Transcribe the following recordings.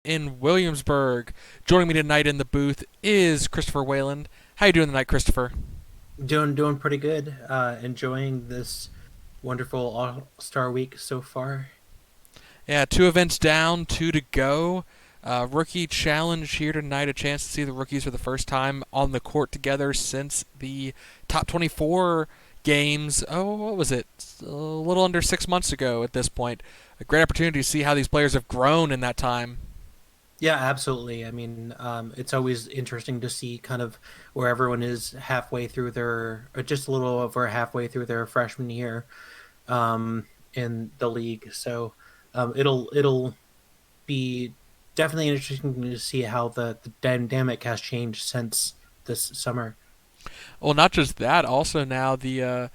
in Williamsburg. Joining me tonight in the booth is Christopher Wayland. How you doing tonight, Christopher? Doing pretty good. Enjoying this wonderful All-Star week so far. Yeah, two events down, two to go. Rookie challenge here tonight. A chance to see the rookies for the first time on the court together since the top 24 games. Oh, what was it? A little under 6 months ago at this point. A great opportunity to see how these players have grown in that time. Yeah, absolutely. It's always interesting to see kind of where everyone is halfway through or just a little over halfway through their freshman year in the league. So it'll be definitely interesting to see how the dynamic has changed since this summer. Well, not just that. Also, now the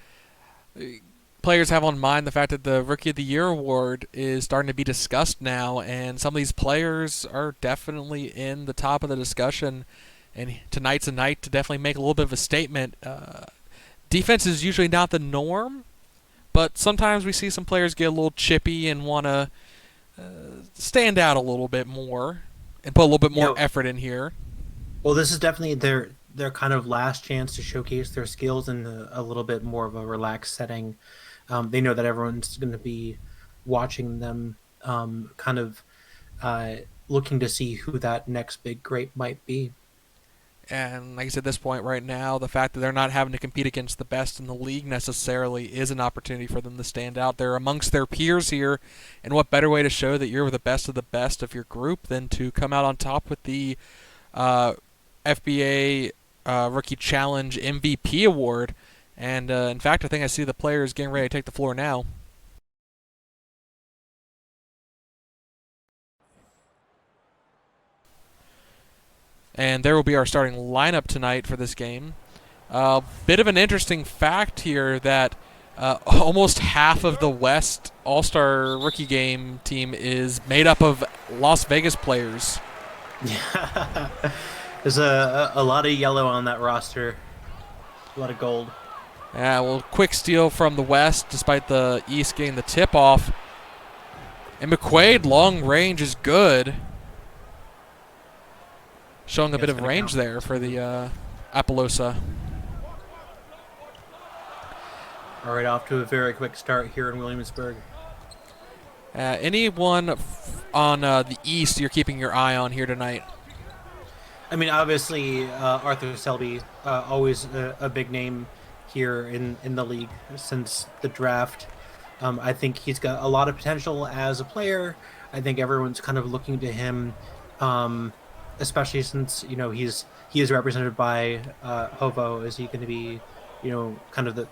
players have on mind the fact that the Rookie of the Year award is starting to be discussed now, and some of these players are definitely in the top of the discussion. And tonight's a night to definitely make a little bit of a statement. Defense is usually not the norm, but sometimes we see some players get a little chippy and want to stand out a little bit more and put a little bit You more know, effort in here. Well, this is definitely their kind of last chance to showcase their skills in a little bit more of a relaxed setting. They know that everyone's going to be watching them, kind of uh, looking to see who that next big great might be. And like I said, at this point right now, the fact that they're not having to compete against the best in the league necessarily is an opportunity for them to stand out. They're amongst their peers here, and what better way to show that you're the best of the best of your group than to come out on top with the uh, FBA Rookie Challenge MVP award? And in fact, I think I see the players getting ready to take the floor now. And there will be our starting lineup tonight for this game. Bit of an interesting fact here that almost half of the West All Star Rookie Game team is made up of Las Vegas players. Yeah, there's a lot of yellow on that roster, a lot of gold. Yeah, well, quick steal from the West, despite the East getting the tip off. And McQuaid, long range is good, showing a Yeah, bit it's of gonna range count. there for the Appaloosa. All right, off to a very quick start here in Williamsburg. Anyone on the East you're keeping your eye on here tonight? I mean, obviously, Arthur Selby, always a big name here in the league since the draft. I think he's got a lot of potential as a player. I think everyone's kind of looking to him, um, especially since he is represented by Hovo. Is he going to be, kind of the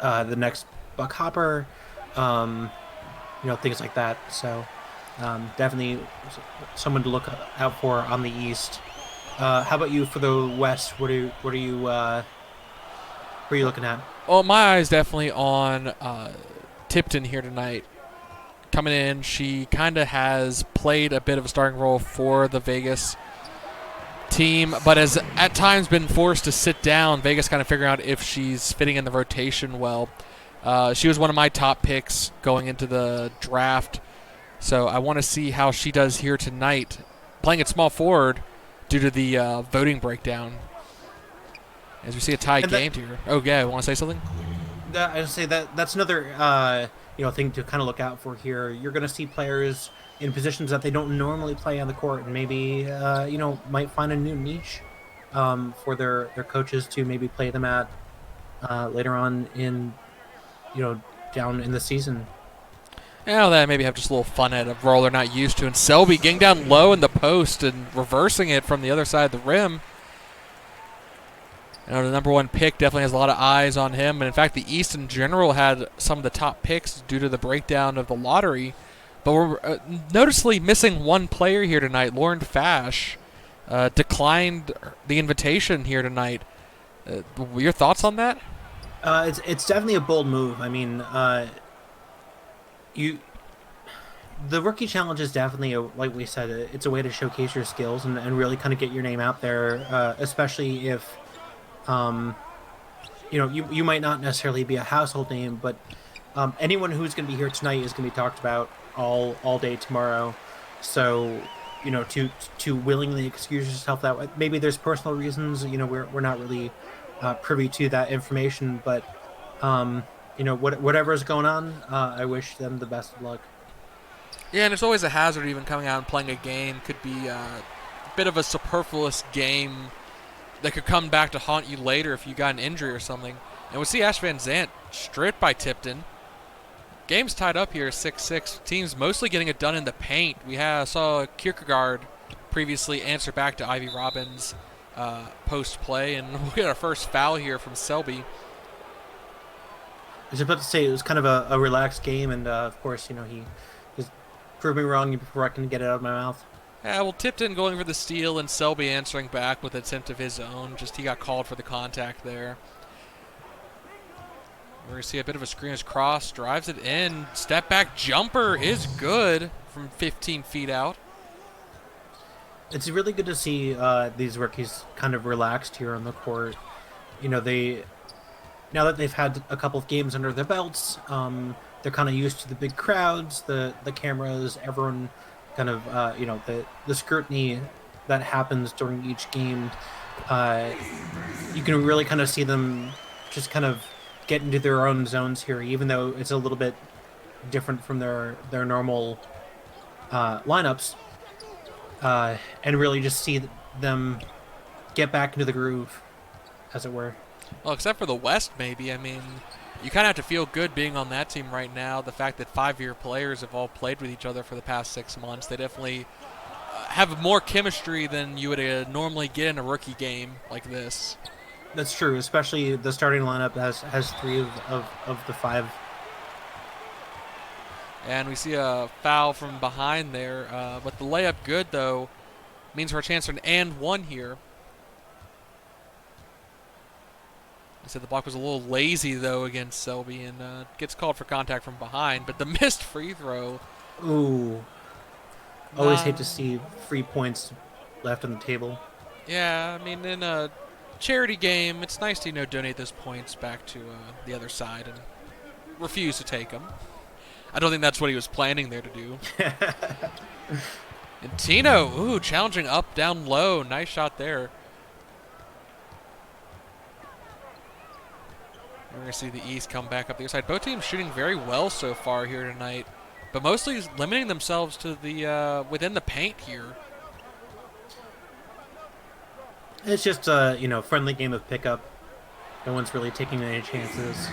the next Buck Hopper? Um, things like that. So definitely someone to look out for on the East. How about you for the West? What are you looking at? Well, my eye's definitely on Tipton here tonight. Coming in, she kind of has played a bit of a starting role for the Vegas team, but has at times been forced to sit down. Vegas kind of figuring out if she's fitting in the rotation well. She was one of my top picks going into the draft, so I want to see how she does here tonight, playing at small forward due to the voting breakdown. As we see a tie And that, game here. Oh, yeah, want to say something? I would say that's another thing to kind of look out for here. You're going to see players in positions that they don't normally play on the court, and maybe might find a new niche for their coaches to maybe play them at later on in down in the season. Yeah, that maybe have just a little fun at a role they're not used to. And Selby getting down low in the post and reversing it from the other side of the rim. The number one pick definitely has a lot of eyes on him. And in fact, the East in general had some of the top picks due to the breakdown of the lottery. But we're noticeably missing one player here tonight. Lauren Fash declined the invitation here tonight. Your thoughts on that? It's definitely a bold move. I mean, you the rookie challenge is definitely like we said, it's a way to showcase your skills and really kind of get your name out there, especially if um, you might not necessarily be a household name, but anyone who's going to be here tonight is going to be talked about all day tomorrow. So, to willingly excuse yourself that way, maybe there's personal reasons. We're not really privy to that information, but whatever's going on, I wish them the best of luck. Yeah, and it's always a hazard even coming out and playing a game. Could be a bit of a superfluous game that could come back to haunt you later if you got an injury or something. And we see Ash Van Zant stripped by Tipton. Game's tied up here, 6-6. Teams mostly getting it done in the paint. We saw Kierkegaard previously answer back to Ivy Robbins post-play, and we'll get our first foul here from Selby. I was about to say it was kind of a relaxed game, and of course, he just proved me wrong before I can get it out of my mouth. Yeah, well, Tipton going for the steal and Selby answering back with an attempt of his own. Just he got called for the contact there. We're going to see a bit of a screen as Cross drives it in. Step back jumper is good from 15 feet out. It's really good to see these rookies kind of relaxed here on the court. Now that they've had a couple of games under their belts, they're kind of used to the big crowds, the cameras, everyone kind of, the scrutiny that happens during each game. You can really kind of see them just kind of get into their own zones here, even though it's a little bit different from their normal lineups, and really just see them get back into the groove, as it were. Well, except for the West, maybe. I mean, you kind of have to feel good being on that team right now. The fact that 5-year players have all played with each other for the past 6 months, they definitely have more chemistry than you would normally get in a rookie game like this. That's true, especially the starting lineup has 3 of the 5. And we see a foul from behind there, but the layup good, though, means for a chance for an and one here. I said the block was a little lazy, though, against Selby, and gets called for contact from behind, but the missed free throw. Ooh. Always hate to see free points left on the table. Yeah, I mean, in a charity game, it's nice to, donate those points back to the other side and refuse to take them. I don't think that's what he was planning there to do. And Tino, challenging up, down, low. Nice shot there. We're going to see the East come back up the other side. Both teams shooting very well so far here tonight, but mostly limiting themselves to the within the paint here. It's just a friendly game of pickup. No one's really taking any chances.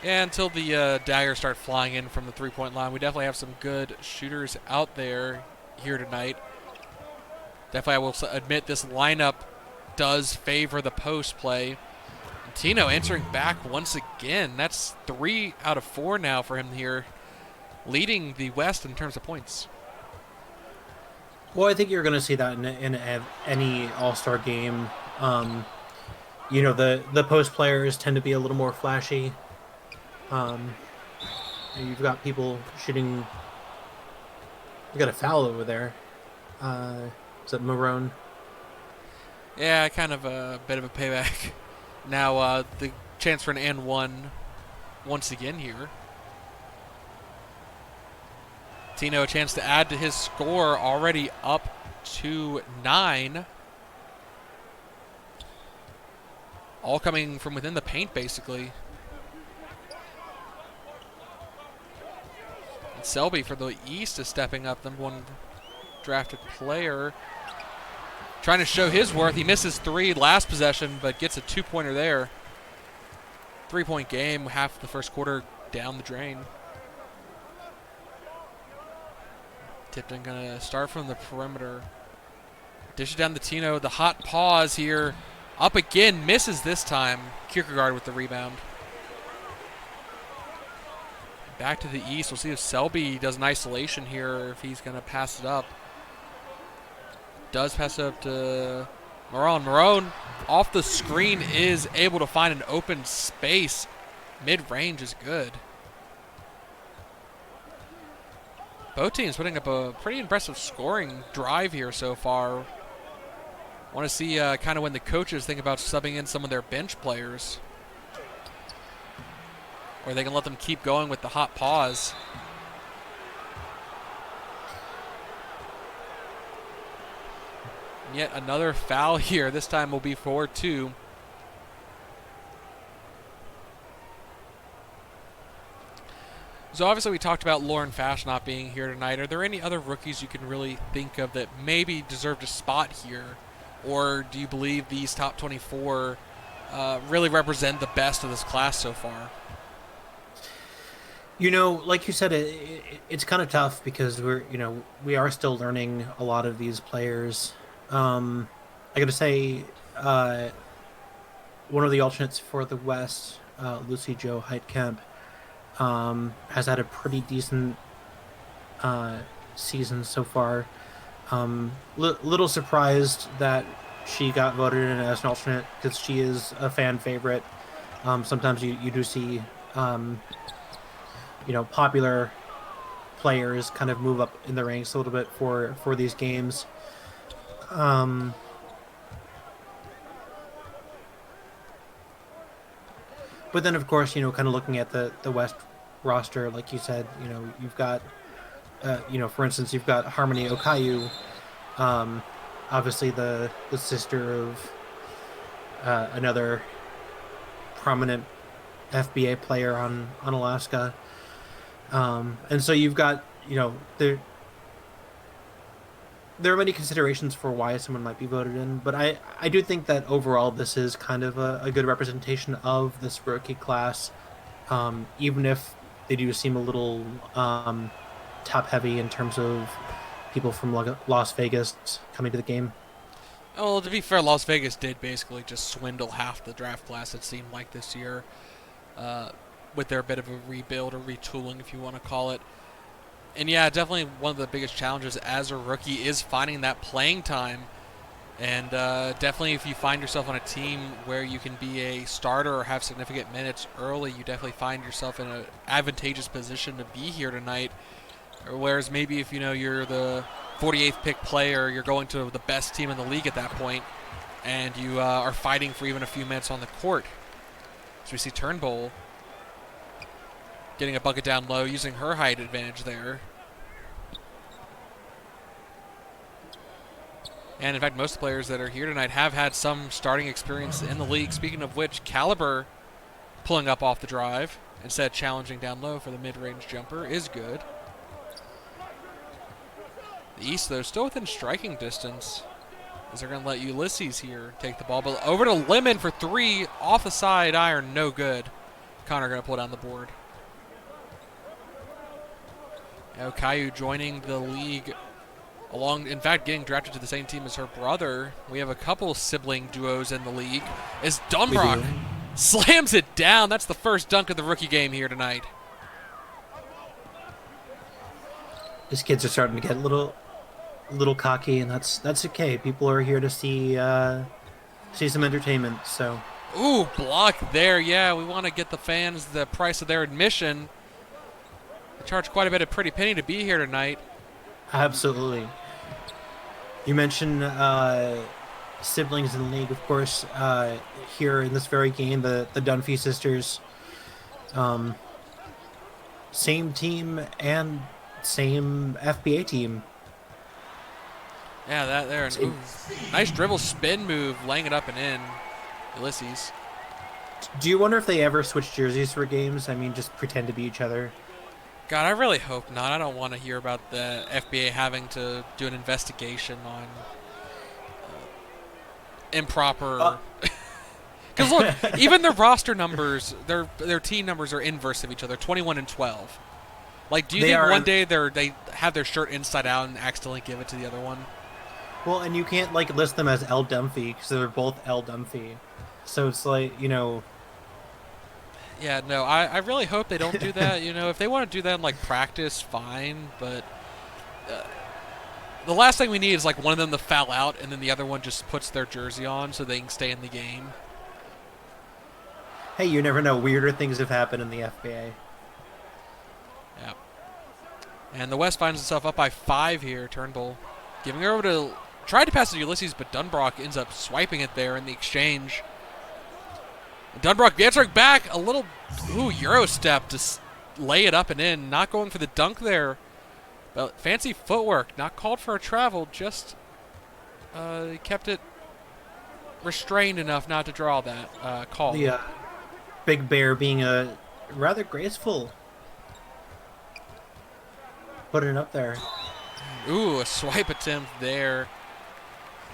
Yeah, until the daggers start flying in from the three-point line. We definitely have some good shooters out there here tonight. Definitely, I will admit this lineup does favor the post play. And Tino answering back once again. That's 3 out of 4 now for him here, leading the West in terms of points. Well, I think you're going to see that in any All-Star game. The post players tend to be a little more flashy. You've got people shooting. You got a foul over there. Is that Marone? Yeah, kind of a bit of a payback. Now the chance for an and one once again here. Tino a chance to add to his score, already up to 9. All coming from within the paint, basically. And Selby for the East is stepping up, number 1 drafted player. Trying to show his worth. He misses 3 last possession, but gets a 2-pointer there. 3-point game, half the first quarter down the drain. Tipton going to start from the perimeter. Dish it down to Tino. The hot pause here. Up again. Misses this time. Kierkegaard with the rebound. Back to the East. We'll see if Selby does an isolation here or if he's going to pass it up. Does pass it up to Marone. Marone off the screen is able to find an open space. Mid-range is good. Both teams putting up a pretty impressive scoring drive here so far. Want to see kind of when the coaches think about subbing in some of their bench players. Or they can let them keep going with the hot pause. Yet another foul here. This time will be for 2. So obviously we talked about Lauren Fash not being here tonight. Are there any other rookies you can really think of that maybe deserved a spot here? Or do you believe these top 24 really represent the best of this class so far? Like you said, it's kind of tough because we are still learning a lot of these players. I got to say, one of the alternates for the West, Lucy Jo Heitkamp, has had a pretty decent season so far. Little surprised that she got voted in as an alternate because she is a fan favorite. Sometimes you do see, popular players kind of move up in the ranks a little bit for these games. But then, of course, kind of looking at the West roster, like you said, you've got, for instance, you've got Harmony Okayu, obviously the sister of another prominent FBA player on Alaska. And so you've got, there are many considerations for why someone might be voted in, but I do think that overall this is kind of a good representation of this rookie class, even if they do seem a little top heavy in terms of people from Las Vegas coming to the game. Well, to be fair, Las Vegas did basically just swindle half the draft class, it seemed like, this year, with their bit of a rebuild or retooling, if you want to call it. And yeah, definitely one of the biggest challenges as a rookie is finding that playing time. And definitely if you find yourself on a team where you can be a starter or have significant minutes early, you definitely find yourself in an advantageous position to be here tonight. Whereas maybe if you're the 48th pick player, you're going to the best team in the league at that point, and you are fighting for even a few minutes on the court. So we see Turnbull getting a bucket down low, using her height advantage there. And in fact, most players that are here tonight have had some starting experience in the league. Speaking of which, Caliber pulling up off the drive instead of challenging down low for the mid-range jumper is good. The East, though, still within striking distance, as they're going to let Ulysses here take the ball. But over to Lemon for 3, off the side iron, no good. Connor going to pull down the board. Now Caillou joining the league in fact, getting drafted to the same team as her brother. We have a couple sibling duos in the league. As Dunbrock slams it down. That's the first dunk of the rookie game here tonight. These kids are starting to get a little cocky, and that's okay. People are here to see some entertainment. So. Ooh, block there. Yeah, we want to get the fans the price of their admission. They charge quite a bit of pretty penny to be here tonight. Absolutely. You mentioned siblings in the league, of course. Here in this very game, the Dunphy sisters, same team and same FBA team. Yeah, that there. Ooh, nice dribble spin move, laying it up and in. Ulysses. Do you wonder if they ever switch jerseys for games? I mean, just pretend to be each other. God, I really hope not. I don't want to hear about the FBA having to do an investigation on improper. Because look, even their roster numbers, their team numbers are inverse of each other, 21 and 12. Like, do you think one day they have their shirt inside out and accidentally give it to the other one? Well, and you can't list them as L Dunphy because they're both L Dunphy. So it's Yeah, no, I really hope they don't do that. If they want to do that in practice, fine. But the last thing we need is one of them to foul out and then the other one just puts their jersey on so they can stay in the game. Hey, you never know. Weirder things have happened in the FBA. Yeah. And the West finds itself up by 5 here. Turnbull giving her over to tried to pass it to Ulysses, but Dunbrock ends up swiping it there in the exchange. Dunbrock answering back a little Euro step to lay it up and in. Not going for the dunk there. But fancy footwork. Not called for a travel. Just He kept it restrained enough not to draw that call. The Big Bear being a rather graceful, putting it up there. Ooh, a swipe attempt there.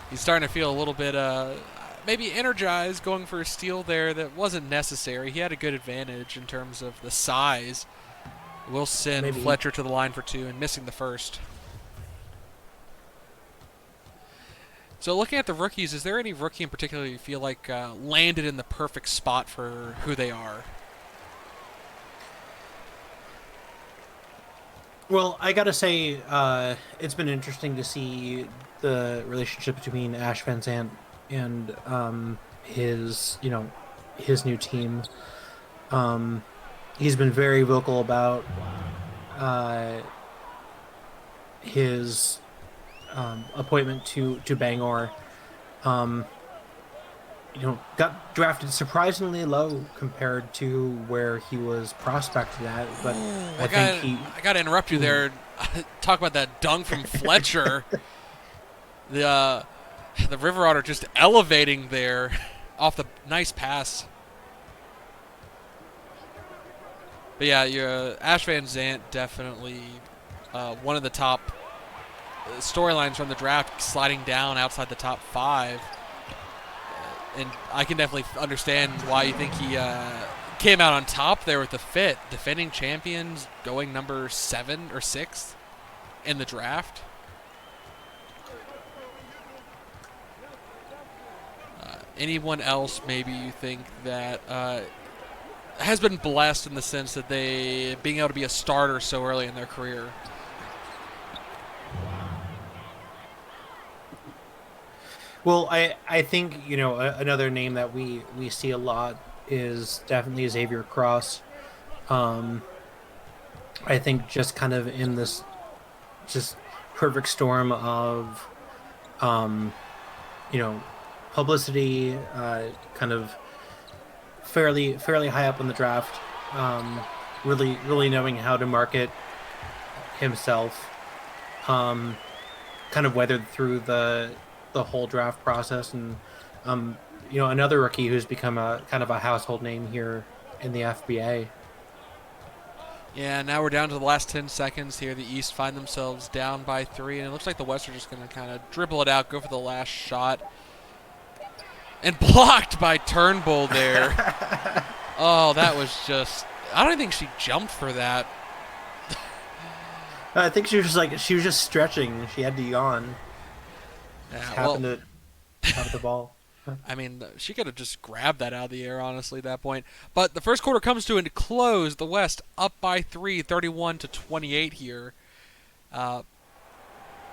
He's starting to feel a little bit maybe energized, going for a steal there that wasn't necessary. He had a good advantage in terms of the size. Will send Maybe. Fletcher to the line for 2 and missing the first. So looking at the rookies, is there any rookie in particular you feel like landed in the perfect spot for who they are? Well, I gotta say, it's been interesting to see the relationship between Ash Van Zandt and his, his new team. He's been very vocal about his appointment to Bangor. Got drafted surprisingly low compared to where he was prospected at. But I got to interrupt you there. Talk about that dunk from Fletcher. The River Otter just elevating there off the nice pass. But yeah, Ash Van Zandt definitely one of the top storylines from the draft, sliding down outside the top 5. And I can definitely understand why you think he came out on top there with the fit. Defending champions, going number 7 or 6 in the draft. Anyone else maybe you think that has been blessed in the sense that they being able to be a starter so early in their career? Well, I think another name that we see a lot is definitely Xavier Cross. I think just kind of in this just perfect storm of publicity, kind of fairly high up on the draft, really knowing how to market himself, kind of weathered through the whole draft process, and another rookie who's become a kind of a household name here in the FBA. Yeah, now we're down to the last 10 seconds here. The East find themselves down by 3, and it looks like the West are just going to kind of dribble it out, go for the last shot. And blocked by Turnbull there. Oh, that was just... I don't think she jumped for that. I think she was just stretching. She had to yawn. Yeah, happened to have the ball. I mean, she could have just grabbed that out of the air, honestly, at that point. But the first quarter comes to a close. The West up by 3, 31-28 here.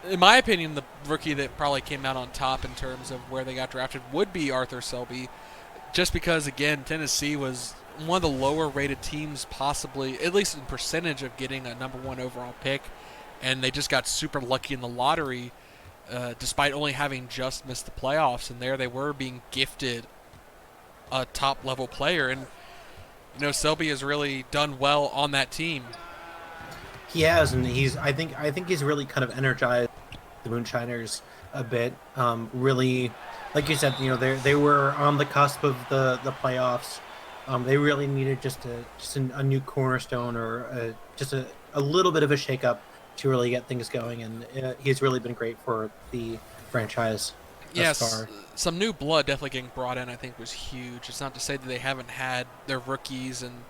In my opinion, the rookie that probably came out on top in terms of where they got drafted would be Arthur Selby, just because, again, Tennessee was one of the lower-rated teams possibly, at least in percentage, of getting a number 1 overall pick, and they just got super lucky in the lottery, despite only having just missed the playoffs, and there they were being gifted a top-level player, and Selby has really done well on that team. He has, and I think he's really kind of energized the Moonshiners a bit. Really, like you said, they were on the cusp of the playoffs. They really needed just a new cornerstone or just a little bit of a shakeup to really get things going, and he's really been great for the franchise. Yes, some new blood definitely getting brought in, I think, was huge. It's not to say that they haven't had their rookies and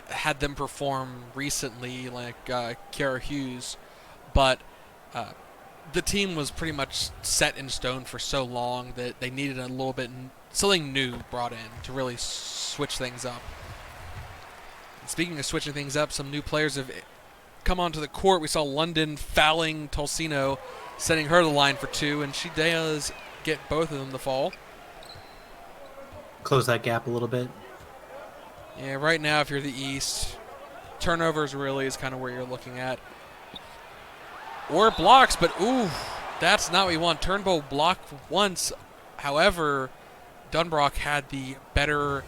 had them perform recently, like Kiara Hughes, but the team was pretty much set in stone for so long that they needed a little bit something new brought in to really switch things up. And speaking of switching things up, some new players have come onto the court. We saw London fouling Tolsino, setting her to the line for 2, and she does get both of them to fall. Close that gap a little bit. Yeah, right now, if you're the East, turnovers really is kind of where you're looking at. Or blocks, but ooh, that's not what you want. Turnbull blocked once. However, Dunbrock had the better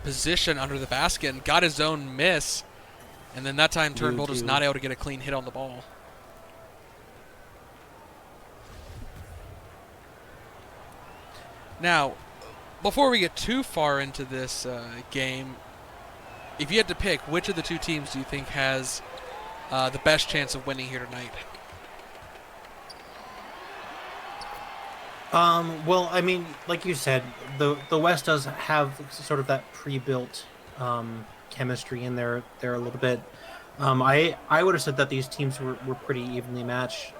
position under the basket and got his own miss. And then that time, Turnbull just not able to get a clean hit on the ball. Now, before we get too far into this game, if you had to pick, which of the two teams do you think has the best chance of winning here tonight? Well, I mean, like you said, the West does have sort of that pre-built chemistry in there. They're a little bit. I would have said that these teams were pretty evenly matched,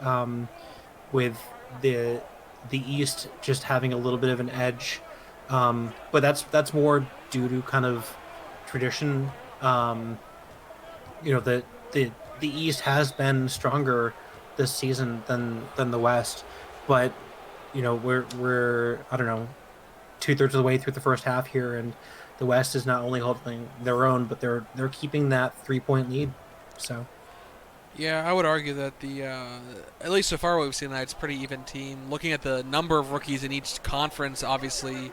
with the the East just having a little bit of an edge. But that's more due to kind of tradition. The the East has been stronger this season than the West, but we're I don't know, 2/3 of the way through the first half here, and the West is not only holding their own, but they're keeping that 3-point lead. So Yeah, I would argue that the at least so far what we've seen tonight, it's a pretty even team. Looking at the number of rookies in each conference, obviously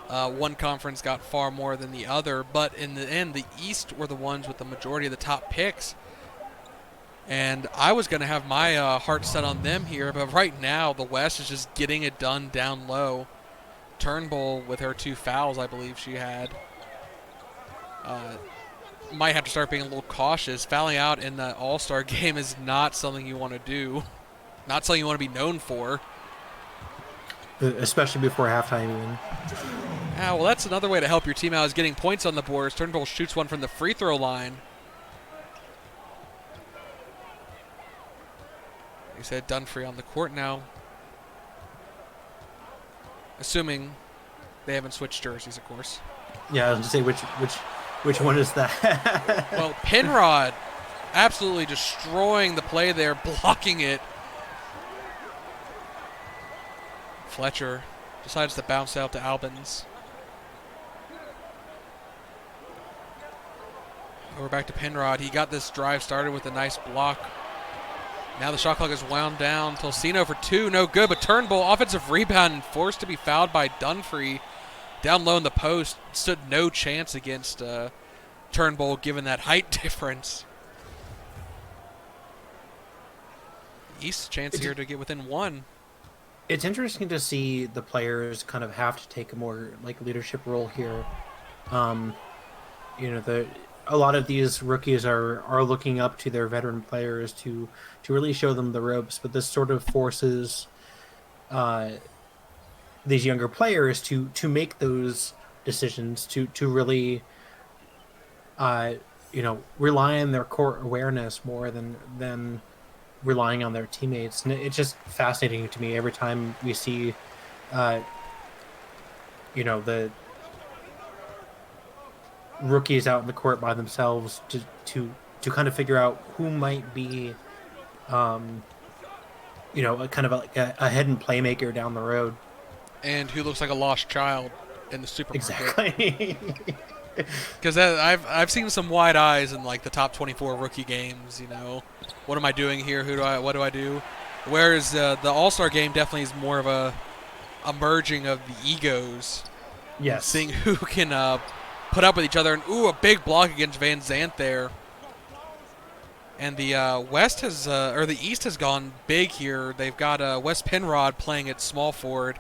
one conference got far more than the other, but in the end, the East were the ones with the majority of the top picks. And I was going to have my heart set on them here, but right now the West is just getting it done down low. Turnbull with her 2 fouls, I believe she had. Might have to start being a little cautious. Fouling out in the All-Star game is not something you want to do. Not something you want to be known for. especially before halftime, even. Well, that's another way to help your team out, is getting points on the boards. Turnbull shoots one from the free throw line. He said Dunphy on the court now. Assuming they haven't switched jerseys, of course. Yeah, I was going to say which one is that? Well, Penrod absolutely destroying the play there, blocking it. Fletcher decides to bounce out to Albans. We're back to Penrod. He got this drive started with a nice block. Now the shot clock is wound down. Tolsino for 2, no good, but Turnbull, offensive rebound, and forced to be fouled by Dunphy. Down low in the post, stood no chance against Turnbull given that height difference. East's chance here to get within 1. It's interesting to see the players kind of have to take a more leadership role here. A lot of these rookies are looking up to their veteran players to really show them the ropes, but this sort of forces these younger players to make those decisions, to really rely on their core awareness more than relying on their teammates. And it's just fascinating to me every time we see the rookies out in the court by themselves to kind of figure out who might be a kind of a hidden playmaker down the road, and who looks like a lost child in the supermarket. Exactly. Because I've seen some wide eyes in the top 24 rookie games. What am I doing here? What do I do? Whereas the All-Star game definitely is more of a merging of the egos. Yes. Seeing who can put up with each other. And a big block against Van Zant there. And the West has or the East has gone big here. They've got Wes Penrod playing at small forward,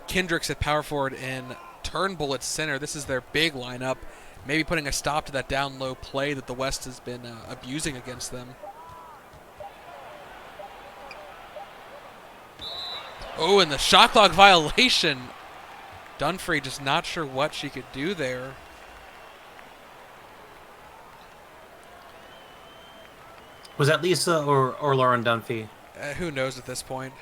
Kendricks at power forward, and Turnbull at center. This is their big lineup. Maybe putting a stop to that down low play that the West has been abusing against them. And the shot clock violation. Dunphy just not sure what she could do there. Was that Lisa or Lauren Dunphy? Who knows at this point?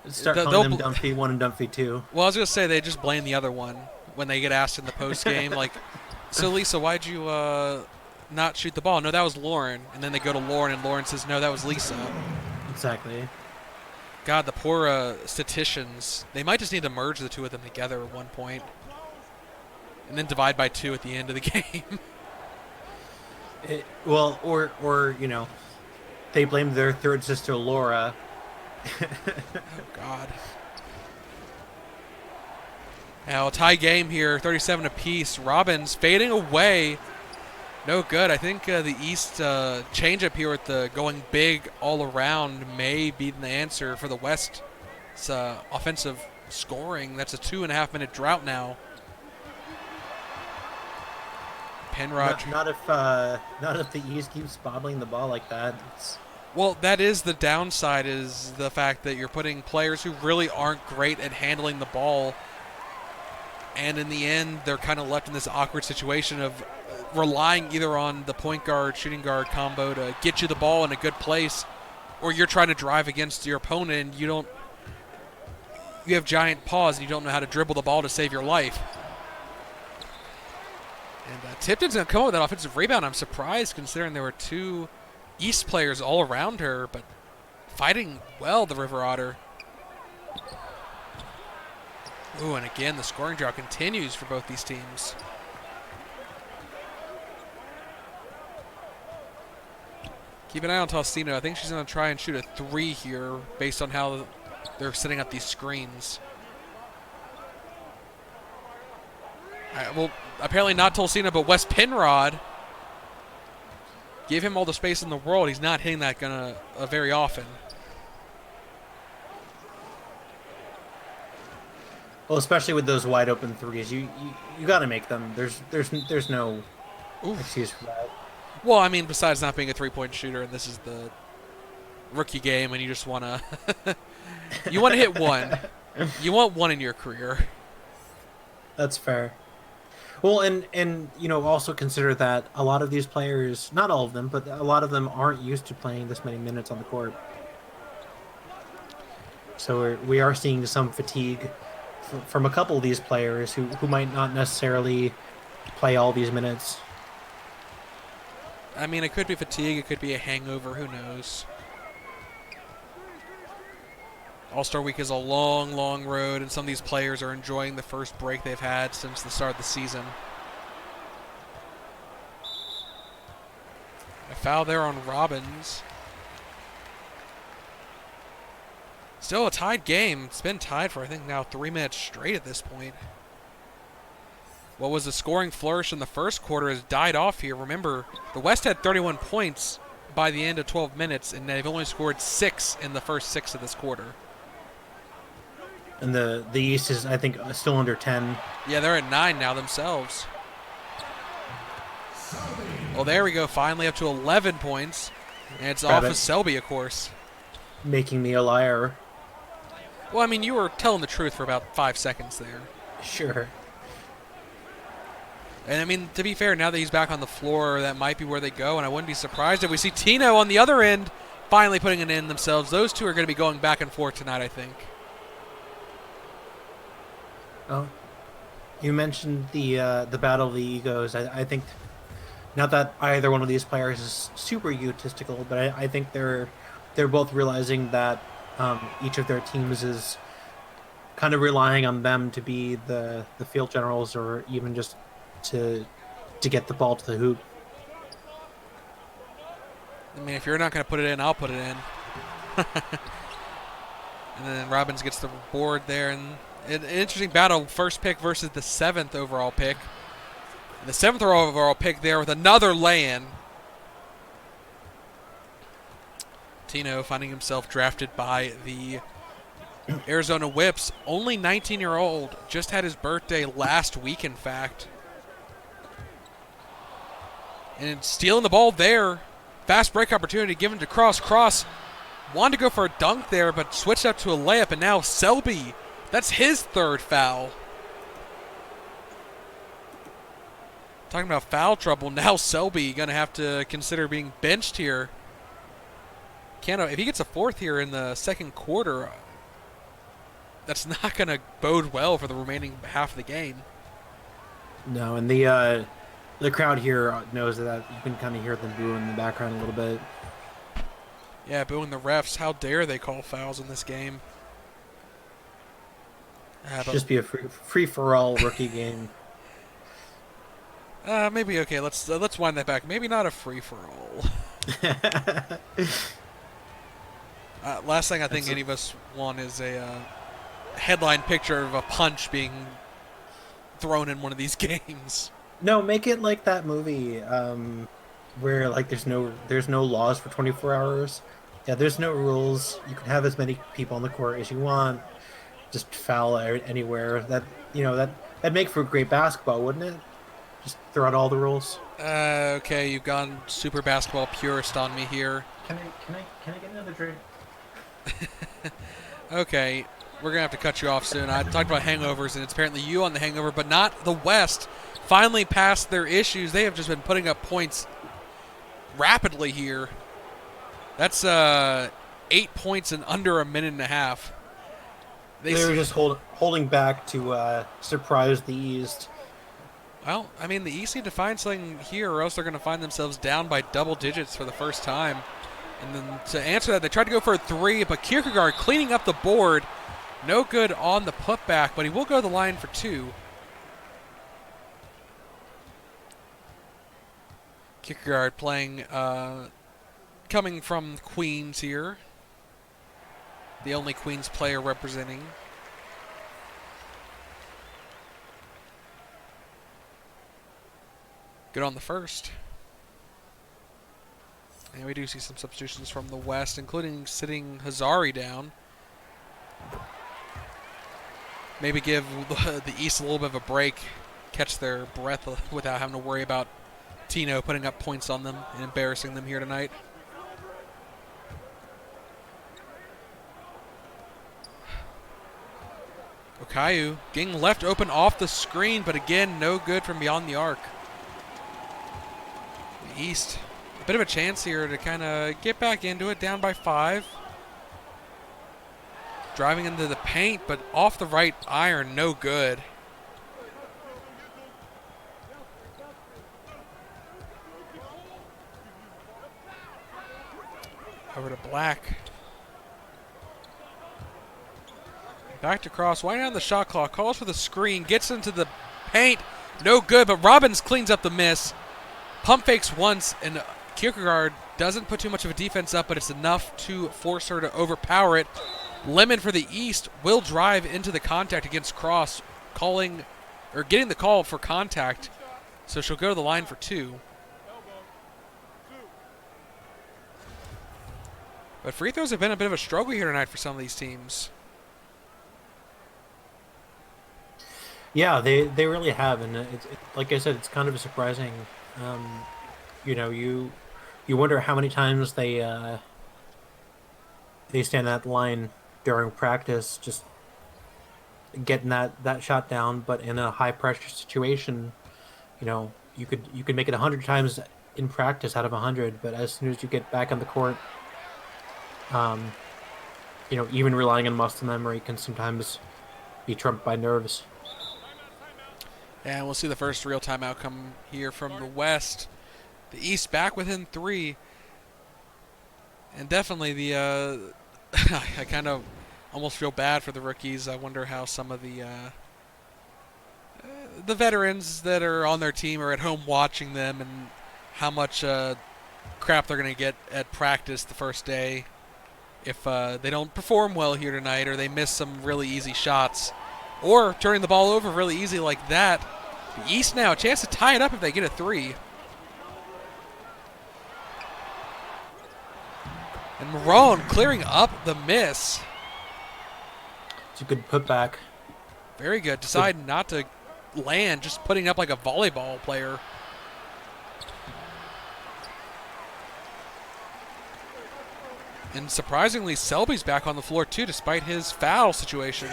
Start calling them Dunphy 1 and Dunphy 2. Well, I was going to say they just blame the other one when they get asked in the post game. So Lisa, why'd you not shoot the ball? No, that was Lauren. And then they go to Lauren, and Lauren says, no, that was Lisa. Exactly. God, the poor statisticians. They might just need to merge the two of them together at one point. And then divide by 2 at the end of the game. Or they blame their third sister, Laura. Oh, God. Now, tie game here, 37 apiece. Robbins fading away. No good. I think the East changeup here with the going big all around may be the answer for the West It's offensive scoring. That's a 2.5-minute drought now. Penrod. Not if the East keeps bottling the ball like that. Well, that is the downside, is the fact that you're putting players who really aren't great at handling the ball, and in the end, they're kind of left in this awkward situation of relying either on the point guard, shooting guard combo to get you the ball in a good place, or you're trying to drive against your opponent and you have giant paws and you don't know how to dribble the ball to save your life. And Tipton's going to come up with that offensive rebound. I'm surprised considering there were two East players all around her, but fighting well, the River Otter. Ooh, and again, the scoring drought continues for both these teams. Keep an eye on Tostino. I think she's going to try and shoot a 3 here based on how they're setting up these screens. Well, apparently not Tolsina, but Wes Penrod. Give him all the space in the world. He's not hitting that very often. Well, especially with those wide open threes, you got to make them. There's no excuse for that. Well, I mean, besides not being a 3-point shooter, and this is the rookie game, and you just want to you want to hit one. You want one in your career. That's fair. Well, and also consider that a lot of these players, not all of them, but a lot of them aren't used to playing this many minutes on the court. So we are seeing some fatigue from a couple of these players who might not necessarily play all these minutes. I mean, it could be fatigue, it could be a hangover, who knows. All-Star Week is a long, long road, and some of these players are enjoying the first break they've had since the start of the season. A foul there on Robbins. Still a tied game. It's been tied for, I think, now 3 minutes straight at this point. What was a scoring flourish in the first quarter has died off here. Remember, the West had 31 points by the end of 12 minutes, and they've only scored 6 in the first 6 of this quarter. And the East is, I think, still under 10. Yeah, they're at 9 now themselves. Well, there we go. Finally up to 11 points. And it's off of Selby, of course. Making me a liar. Well, I mean, you were telling the truth for about 5 seconds there. Sure. And, I mean, to be fair, now that he's back on the floor, that might be where they go. And I wouldn't be surprised if we see Tino on the other end finally putting it in themselves. Those two are going to be going back and forth tonight, I think. Oh, you mentioned the battle of the egos. I think, not that either one of these players is super egotistical, but I think they're both realizing that each of their teams is kind of relying on them to be the field generals, or even just to get the ball to the hoop. I mean, if you're not going to put it in, I'll put it in. And then Robbins gets the board there, and an interesting battle, first pick versus the 7th overall pick. And the 7th overall pick there with another lay-in. Tino finding himself drafted by the Arizona Whips. Only 19-year-old, just had his birthday last week, in fact. And stealing the ball there. Fast break opportunity given to Cross. Cross wanted to go for a dunk there, but switched up to a layup, and now Selby, that's his 3rd foul. Talking about foul trouble, now Selby going to have to consider being benched here. If he gets a 4th here in the second quarter, that's not going to bode well for the remaining half of the game. No, and the crowd here knows that. You can kind of hear them boo in the background a little bit. Yeah, booing the refs. How dare they call fouls in this game? Should just be a free-for-all rookie game. Maybe, okay, let's wind that back. Maybe not a free-for-all. Last thing I think any of us want is a headline picture of a punch being thrown in one of these games. No, make it like that movie where like there's no laws for 24 hours. Yeah, there's no rules. You can have as many people on the court as you want. Just foul anywhere. That'd make for great basketball, wouldn't it? Just throw out all the rules. Okay, you've gone super basketball purist on me here. Can I get another drink? Okay, we're going to have to cut you off soon. I talked about hangovers, and it's apparently you on the hangover, but not the West. Finally past their issues. They have just been putting up points rapidly here. That's 8 points in under a minute and a half. They were just holding back to surprise the East. Well, I mean, the East need to find something here, or else they're going to find themselves down by double digits for the first time. And then to answer that, they tried to go for a three, but Kierkegaard cleaning up the board. No good on the putback, but he will go to the line for two. Kierkegaard playing, coming from Queens here. The only Queens player representing. Good on the first. And we do see some substitutions from the West, including sitting Hazari down. Maybe give the East a little bit of a break, catch their breath without having to worry about Tino putting up points on them and embarrassing them here tonight. Okayu getting left open off the screen, but again, no good from beyond the arc. The East, a bit of a chance here to kind of get back into it, down by 5. Driving into the paint, but off the right iron, no good. Over to Black. Back to Cross, winding down the shot clock, calls for the screen, gets into the paint, no good, but Robbins cleans up the miss. Pump fakes once, and Kierkegaard doesn't put too much of a defense up, but it's enough to force her to overpower it. Lemon for the East will drive into the contact against Cross, getting the call for contact, so she'll go to the line for 2. But free throws have been a bit of a struggle here tonight for some of these teams. Yeah, they really have, and like I said, it's kind of surprising. You wonder how many times they stand that line during practice, just getting that shot down. But in a high pressure situation, you could make it 100 times in practice out of 100, but as soon as you get back on the court, even relying on muscle memory can sometimes be trumped by nerves. And we'll see the first real time outcome here from the West. The East back within 3. And definitely the I kind of almost feel bad for the rookies. I wonder how some of the veterans that are on their team are at home watching them, and how much crap they're going to get at practice the first day if they don't perform well here tonight, or they miss some really easy shots, or turning the ball over really easy like that. The East now a chance to tie it up if they get a 3. And Marone clearing up the miss. It's a good putback. Very good. Decided not to land, just putting up like a volleyball player. And surprisingly, Selby's back on the floor too, despite his foul situation.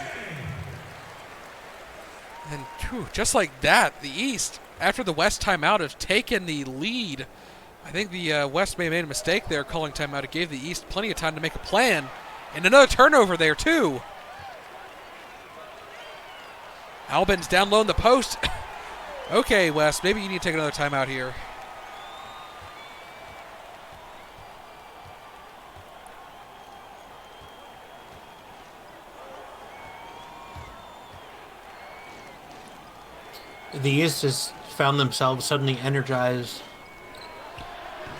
And just like that, the East, after the West timeout, have taken the lead. I think the West may have made a mistake there calling timeout. It gave the East plenty of time to make a plan. And another turnover there, too. Albin's down low in the post. Okay, West, maybe you need to take another timeout here. The East has found themselves suddenly energized.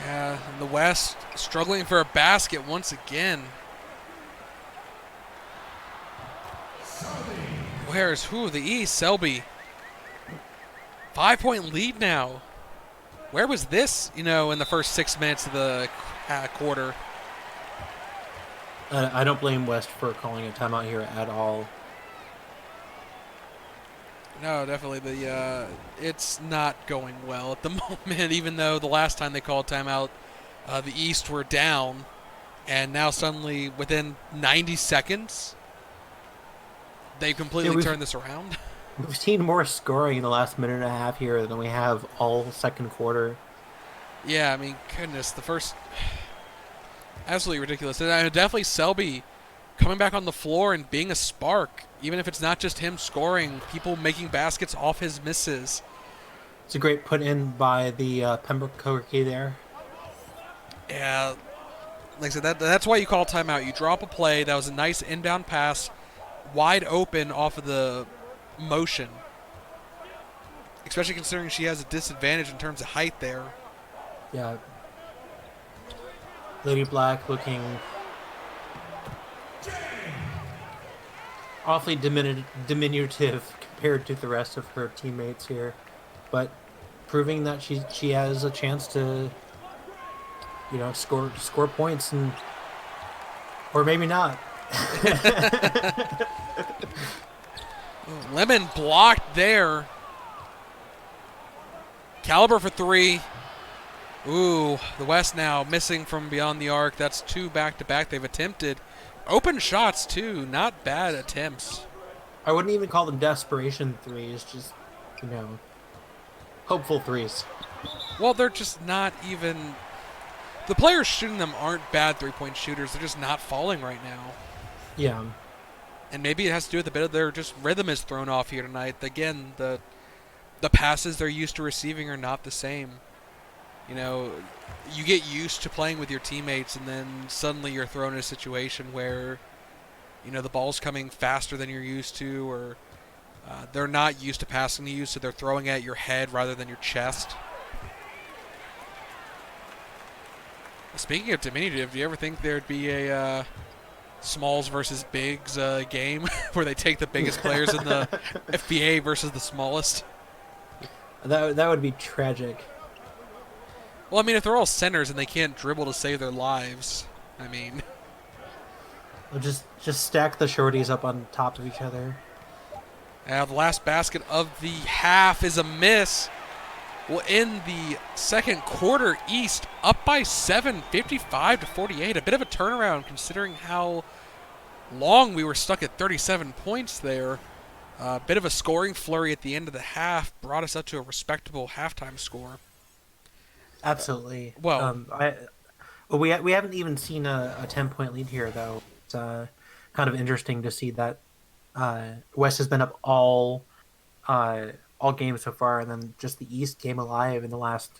Yeah, and the West struggling for a basket once again. Where's the East? Selby. 5-point lead now. Where was this, in the first 6 minutes of the quarter? I don't blame West for calling a timeout here at all. No, definitely. It's not going well at the moment. Even though the last time they called timeout, the East were down, and now suddenly within 90 seconds, they've Yeah, completely turned this around. we've seen more scoring in the last minute and a half here than we have all second quarter. Yeah, I mean, goodness, the first absolutely ridiculous. And definitely Selby coming back on the floor and being a spark, even if it's not just him scoring, people making baskets off his misses. It's a great put in by the Pembroke Koke there. Yeah, like I said, that's why you call timeout. You drop a play that was a nice inbound pass, wide open off of the motion, especially considering she has a disadvantage in terms of height there. Yeah. Lady Black looking awfully diminutive compared to the rest of her teammates here, but proving that she has a chance to score points and or maybe not. Lemon blocked there. Caliber for three. Ooh, the West now missing from beyond the arc. That's two back-to-back they've attempted. Open shots, too. Not bad attempts. I wouldn't even call them desperation threes, just, hopeful threes. Well, they're just not even... The players shooting them aren't bad three-point shooters. They're just not falling right now. Yeah. And maybe it has to do with a bit of their just rhythm is thrown off here tonight. Again, the passes they're used to receiving are not the same. You get used to playing with your teammates, and then suddenly you're thrown in a situation where, the ball's coming faster than you're used to, or they're not used to passing to you, so they're throwing at your head rather than your chest. Speaking of diminutive, do you ever think there'd be a smalls versus bigs game where they take the biggest players in the FBA versus the smallest? That would be tragic. Well, I mean, if they're all centers and they can't dribble to save their lives, We'll just stack the shorties up on top of each other. The last basket of the half is a miss. Well, in the second quarter, East up by 7, 55-48. A bit of a turnaround considering how long we were stuck at 37 points there. A bit of a scoring flurry at the end of the half brought us up to a respectable halftime score. Absolutely. Well, we haven't even seen a 10-point lead here though. It's kind of interesting to see that West has been up all games so far, and then just the East came alive in the last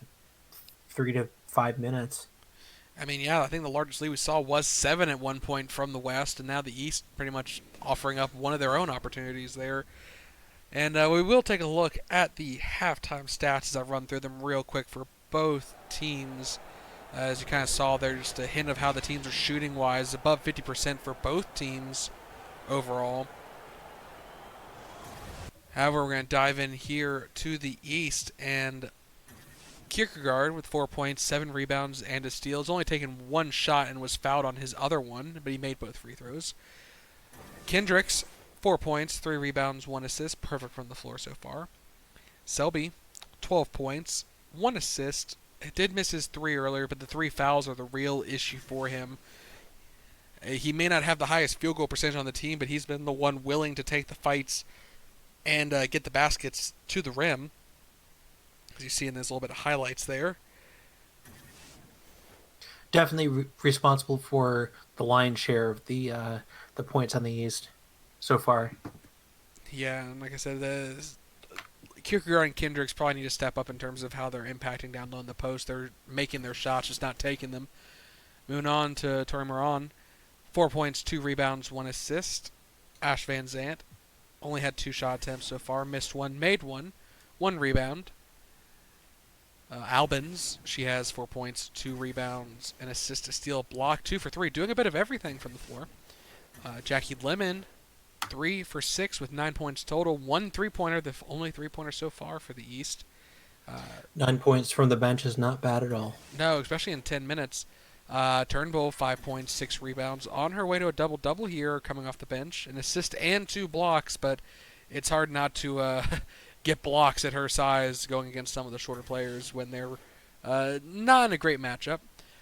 3 to 5 minutes. I mean, yeah, I think the largest lead we saw was 7 at one point from the West, and now the East pretty much offering up one of their own opportunities there. And we will take a look at the halftime stats as I run through them real quick for both teams. As you kind of saw there, just a hint of how the teams are shooting-wise, above 50% for both teams overall. However, we're going to dive in here to the East, and Kierkegaard with 4 points, 7 rebounds, and a steal. He's only taken one shot and was fouled on his other one, but he made both free throws. Kendricks, 4 points, 3 rebounds, 1 assist. Perfect from the floor so far. Selby, 12 points, 1 assist. He did miss his 3 earlier, but the 3 fouls are the real issue for him. He may not have the highest field goal percentage on the team, but he's been the one willing to take the fights and get the baskets to the rim. As you see in this little bit of highlights there. Definitely responsible for the lion's share of the points on the East so far. Yeah, and like I said, Kierkegaard and Kendricks probably need to step up in terms of how they're impacting down low in the post. They're making their shots, just not taking them. Moving on to Tori Moran. 4 points, 2 rebounds, 1 assist. Ash Van Zant only had 2 shot attempts so far. Missed 1, made 1. 1 rebound. Albans, she has 4 points, 2 rebounds, an assist, a steal, block, 2 for 3. Doing a bit of everything from the floor. Jackie Lemon, 3 for 6 with 9 points total. 1 3-pointer, the only 3-pointer so far for the East. 9 points from the bench is not bad at all. No, especially in 10 minutes. Turnbull, 5 points, 6 rebounds. On her way to a double-double here, coming off the bench. An assist and 2 blocks, but it's hard not to get blocks at her size going against some of the shorter players when they're not in a great matchup.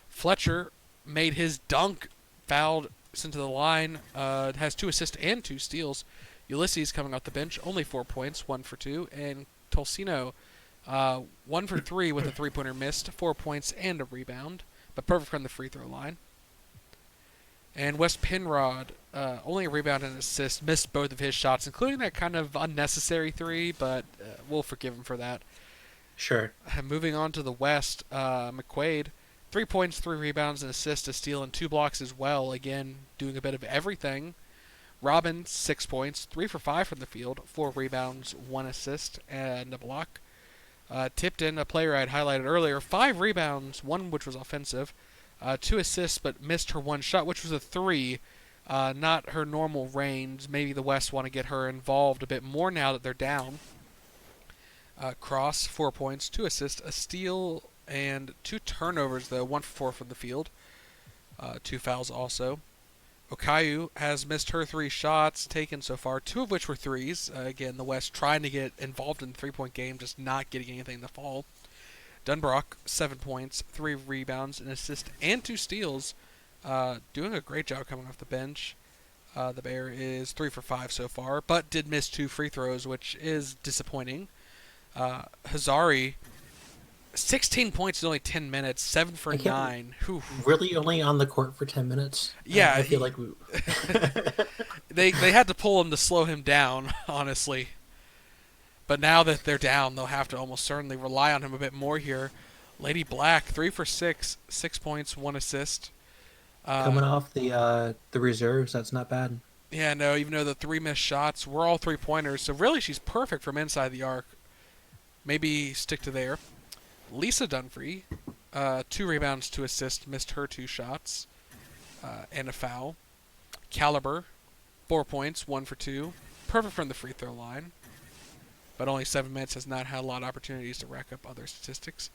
Fletcher made his dunk, fouled into the line, has 2 assists and 2 steals. Ulysses coming off the bench, only 4 points, 1 for 2. And Tolsino, 1 for 3 with a 3-pointer missed, 4 points and a rebound, but perfect from the free throw line. And Wes Penrod, only a rebound and an assist, missed both of his shots, including that kind of unnecessary 3, but we'll forgive him for that. Sure. Moving on to the West, McQuaid, 3 points, 3 rebounds, an assist, a steal, and 2 blocks as well. Again, doing a bit of everything. Robbins, 6 points, 3 for 5 from the field, 4 rebounds, 1 assist, and a block. Tipton, a player I had highlighted earlier, 5 rebounds, 1 which was offensive, 2 assists, but missed her 1 shot, which was a 3. Not her normal range. Maybe the West want to get her involved a bit more now that they're down. Cross, 4 points, 2 assists, a steal, and 2 turnovers, though, 1 for 4 from the field. 2 fouls also. Okayu has missed her 3 shots taken so far, 2 of which were threes. Again, the West trying to get involved in the 3-point game, just not getting anything to fall. Dunbrock, 7 points, 3 rebounds, an assist, and 2 steals. Doing a great job coming off the bench. The Bear is 3 for 5 so far, but did miss 2 free throws, which is disappointing. Hazari, 16 points in only 10 minutes, 7 for 9. Whew. Really only on the court for 10 minutes? Yeah. I feel like they had to pull him to slow him down, honestly. But now that they're down, they'll have to almost certainly rely on him a bit more here. Lady Black, 3 for 6, 6 points, 1 assist. Coming off the reserves, that's not bad. Yeah, no, even though the 3 missed shots were all 3-pointers, so really she's perfect from inside the arc. Maybe stick to there. Lisa Dunphy, 2 rebounds, 2 assists, missed her 2 shots, and a foul. Caliber, 4 points, 1 for 2. Perfect from the free throw line, but only 7 minutes, has not had a lot of opportunities to rack up other statistics.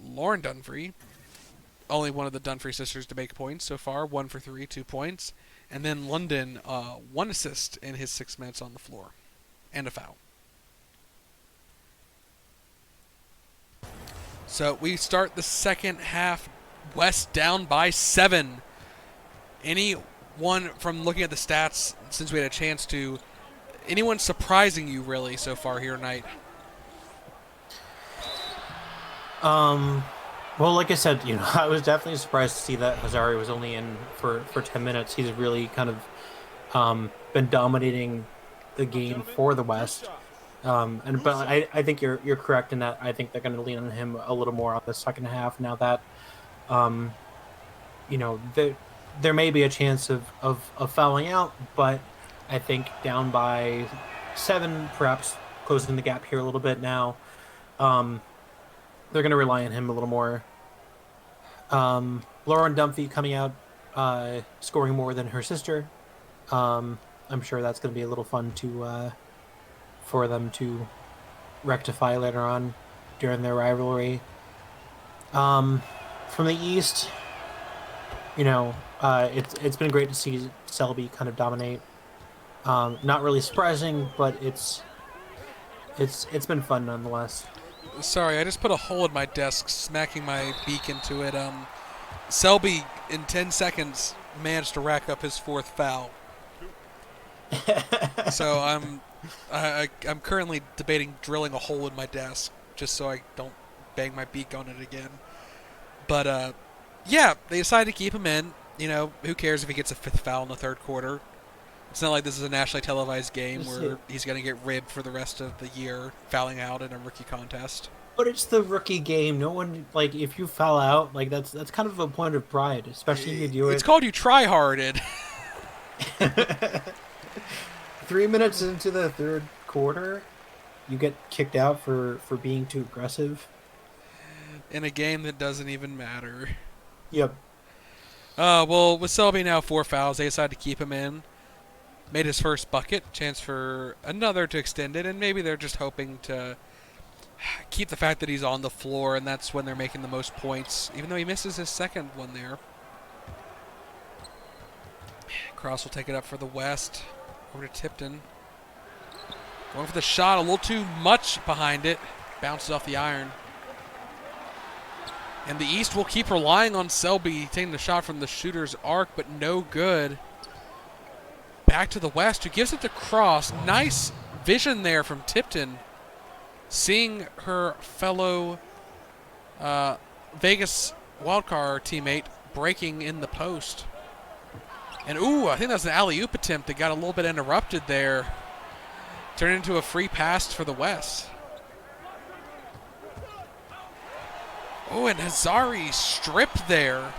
Lauren Dunphy, only one of the Dunphy sisters to make points so far, 1 for 3, 2 points. And then London, 1 assist in his 6 minutes on the floor, and a foul. So we start the second half, West down by 7. Anyone from looking at the stats, since we had a chance to, anyone surprising you really so far here tonight? Well, like I said, I was definitely surprised to see that Hazari was only in for 10 minutes. He's really kind of been dominating the game for the West. But I think you're correct in that I think they're going to lean on him a little more on the second half now that there may be a chance of fouling out, but I think down by 7, perhaps closing the gap here a little bit now. They're going to rely on him a little more. Lauren Dunphy coming out, scoring more than her sister. I'm sure that's going to be a little fun for them to rectify later on during their rivalry. From the East, it's been great to see Selby kind of dominate. Not really surprising, but it's been fun nonetheless. Sorry, I just put a hole in my desk, smacking my beak into it. Selby, in 10 seconds, managed to rack up his 4th foul. So I'm currently debating drilling a hole in my desk just so I don't bang my beak on it again. But yeah, they decided to keep him in. Who cares if he gets a 5th foul in the 3rd quarter? It's not like this is a nationally televised game where he's going to get ribbed for the rest of the year, fouling out in a rookie contest. But it's the rookie game. No one, if you foul out, that's kind of a point of pride, especially if you do it. It's called you try-harded. 3 minutes into the 3rd quarter, you get kicked out for being too aggressive. In a game that doesn't even matter. Yep. Well, with Selby now 4 fouls, they decided to keep him in. Made his first bucket, chance for another to extend it, and maybe they're just hoping to keep the fact that he's on the floor, and that's when they're making the most points, even though he misses his second one there. Cross will take it up for the West. Over to Tipton. Going for the shot, a little too much behind it. Bounces off the iron. And the East will keep relying on Selby taking the shot from the shooter's arc, but no good. Back to the West, who gives it to Cross. Nice vision there from Tipton. Seeing her fellow Vegas wildcard teammate breaking in the post. And, ooh, I think that was an alley-oop attempt that got a little bit interrupted there. Turned into a free pass for the West. Oh, and Hazari stripped there.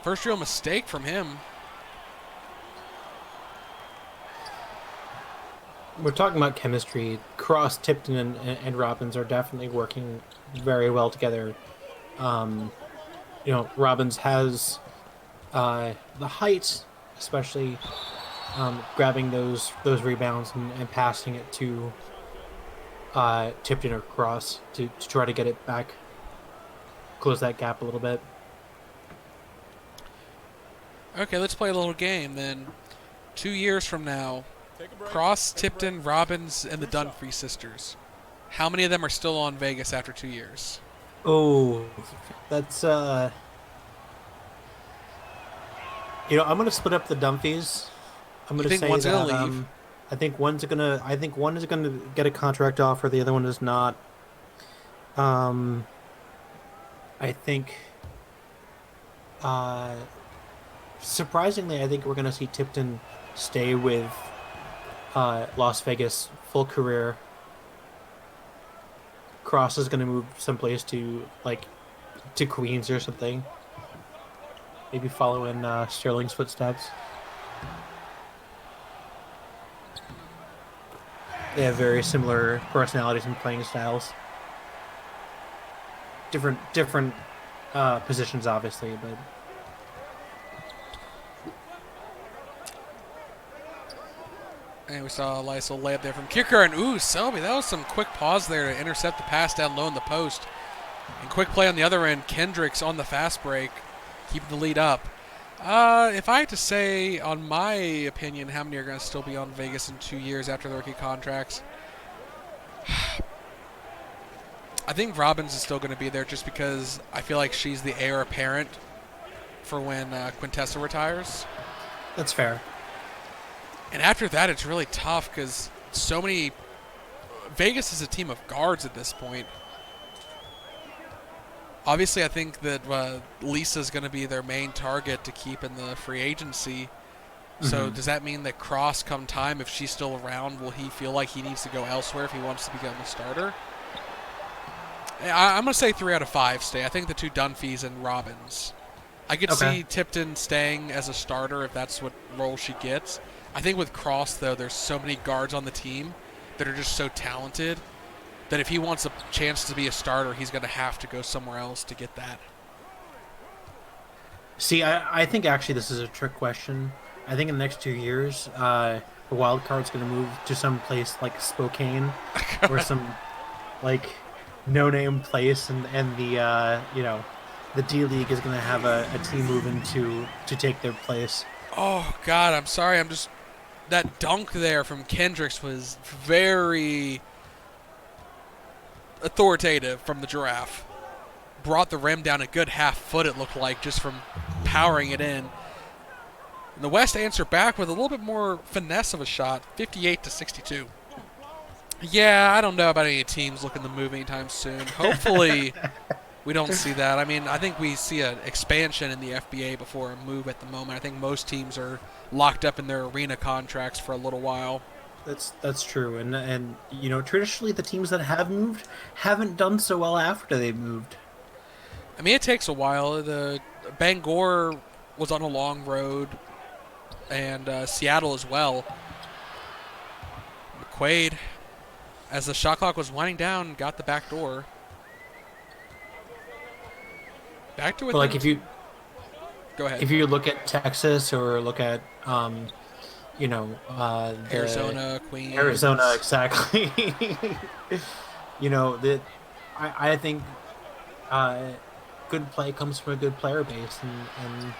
First real mistake from him. We're talking about chemistry. Cross, Tipton, and Robbins are definitely working very well together. Robbins has the height, especially grabbing those rebounds and passing it to Tipton or Cross to try to get it back, close that gap a little bit. Okay, let's play a little game then. 2 years from now, Cross, Tipton, Robbins, and the Dunphy sisters. How many of them are still on Vegas after 2 years? Oh, that's I'm gonna split up the Dunphys. I'm gonna say one's that gonna leave? I think one is gonna get a contract offer. The other one is not. I think. Surprisingly, I think we're gonna see Tipton stay with Las Vegas full career. Cross is gonna move someplace to Queens or something. Maybe follow in Sterling's footsteps. They have very similar personalities and playing styles. Different positions, obviously, but. And we saw Lysol lay up there from Kicker, and ooh, Selby, that was some quick pause there to intercept the pass down low in the post. And quick play on the other end, Kendricks on the fast break, keeping the lead up. If I had to say, on my opinion, how many are going to still be on Vegas in 2 years after the rookie contracts, I think Robbins is still going to be there just because I feel like she's the heir apparent for when Quintessa retires. That's fair. And after that, it's really tough because so many. Vegas is a team of guards at this point. Obviously, I think that Lisa's going to be their main target to keep in the free agency. Mm-hmm. So does that mean that Cross, come time, if she's still around, will he feel like he needs to go elsewhere if he wants to become a starter? I'm going to say 3 out of 5 stay. I think the two Dunphys and Robbins. I could see Tipton staying as a starter if that's what role she gets. I think with Cross, though, there's so many guards on the team that are just so talented that if he wants a chance to be a starter, he's going to have to go somewhere else to get that. See, I think actually this is a trick question. I think in the next 2 years, the wild card's going to move to some place like Spokane or some no-name place, and the the D League is going to have a team moving to take their place. Oh God, I'm sorry. That dunk there from Kendricks was very authoritative from the Giraffe. Brought the rim down a good half foot, it looked like, just from powering it in. And the West answered back with a little bit more finesse of a shot, 58-62. Yeah, I don't know about any teams looking to move anytime soon. Hopefully we don't see that. I mean, I think we see an expansion in the FBA before a move at the moment. I think most teams are locked up in their arena contracts for a little while. That's true, and traditionally the teams that have moved haven't done so well after they moved. I mean, it takes a while. The Bangor was on a long road, and Seattle as well. McQuaid, as the shot clock was winding down, got the back door. Back to it. But if you go ahead. If you look at Texas or look at the Arizona, Queens. Arizona, exactly. That I think uh, good play comes from a good player base, and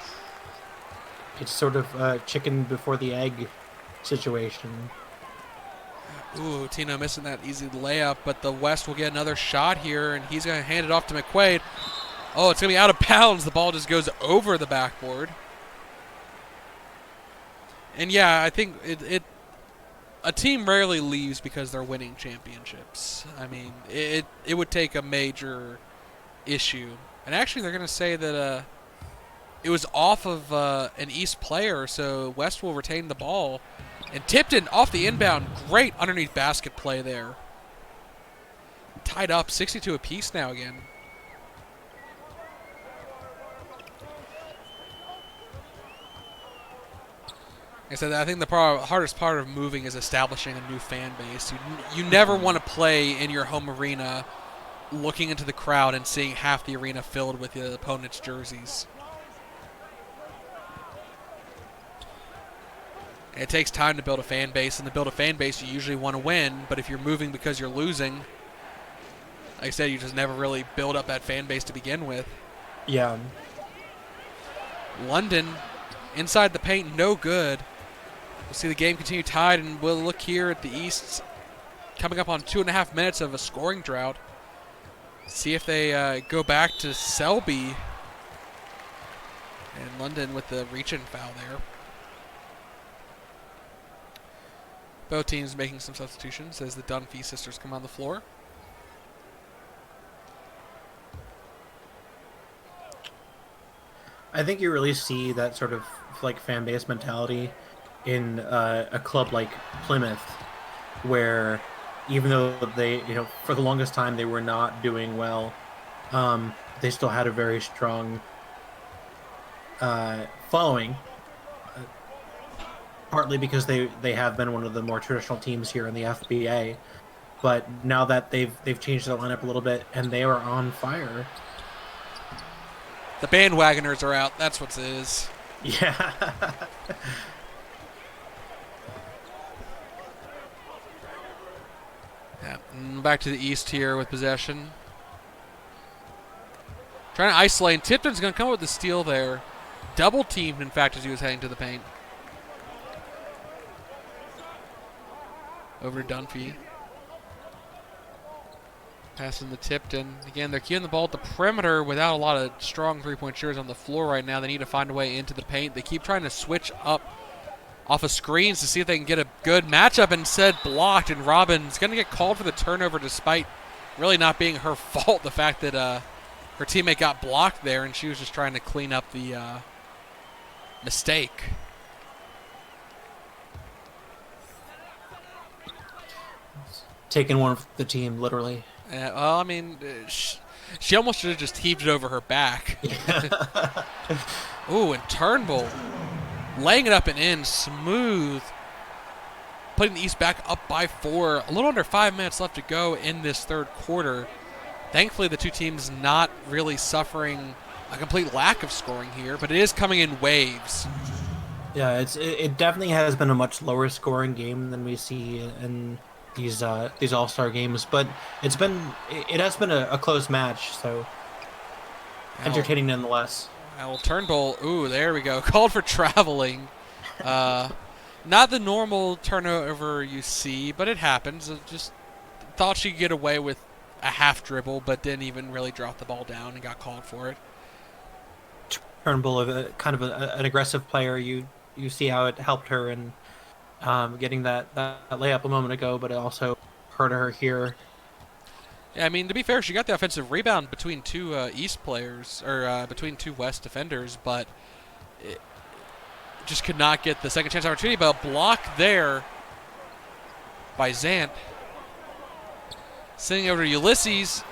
it's sort of a chicken before the egg situation. Ooh, Tino missing that easy layup, but the West will get another shot here, and he's going to hand it off to McQuaid. Oh, it's going to be out of bounds. The ball just goes over the backboard. And yeah, I think a team rarely leaves because they're winning championships. I mean, it would take a major issue. And actually, they're going to say that it was off of an East player, so West will retain the ball. And Tipton off the inbound. Great underneath basket play there. Tied up 62 apiece now again. Like I said, I think the hardest part of moving is establishing a new fan base. You never want to play in your home arena looking into the crowd and seeing half the arena filled with the opponent's jerseys. It takes time to build a fan base, and to build a fan base, you usually want to win. But if you're moving because you're losing, like I said, you just never really build up that fan base to begin with. Yeah. London, inside the paint, no good. We'll see the game continue tied, and we'll look here at the East coming up on 2.5 minutes of a scoring drought. See if they go back to Selby. And London with the reach-in foul there. Both teams making some substitutions as the Dunphy sisters come on the floor. I think you really see that sort of like fan base mentality in a club like Plymouth, where even though they, for the longest time they were not doing well, they still had a very strong following. Partly because they have been one of the more traditional teams here in the FBA, but now that they've changed their lineup a little bit and they are on fire. The bandwagoners are out. That's what it is. Yeah. Yeah. Back to the East here with possession. Trying to isolate. And Tipton's going to come up with the steal there. Double teamed, in fact, as he was heading to the paint. Over to Dunphy. Passing the Tipton. Again, they're keeping the ball at the perimeter without a lot of strong three-point shooters on the floor right now. They need to find a way into the paint. They keep trying to switch up off of screens to see if they can get a good matchup. Instead, blocked, and Robin's going to get called for the turnover despite really not being her fault. The fact that her teammate got blocked there, and she was just trying to clean up the mistake. Taking one of the team, literally. Well, I mean, she almost should have just heaved it over her back. Yeah. Ooh, and Turnbull laying it up and in, smooth. Putting the East back up by 4. A little under 5 minutes left to go in this third quarter. Thankfully, the two teams not really suffering a complete lack of scoring here, but it is coming in waves. Yeah, it definitely has been a much lower scoring game than we see in these All-Star games, but it has been a close match, so entertaining nonetheless. Well, Turnbull, ooh, there we go. Called for traveling. Not the normal turnover you see, but it happens. Just thought she could get away with a half dribble, but didn't even really drop the ball down and got called for it. Turnbull, an aggressive player. You see how it helped her in getting that layup a moment ago, but it also hurt her here. Yeah, I mean, to be fair, she got the offensive rebound between two East players, or between two West defenders, but it just could not get the second chance opportunity. But a block there by Zant. Sending over to Ulysses.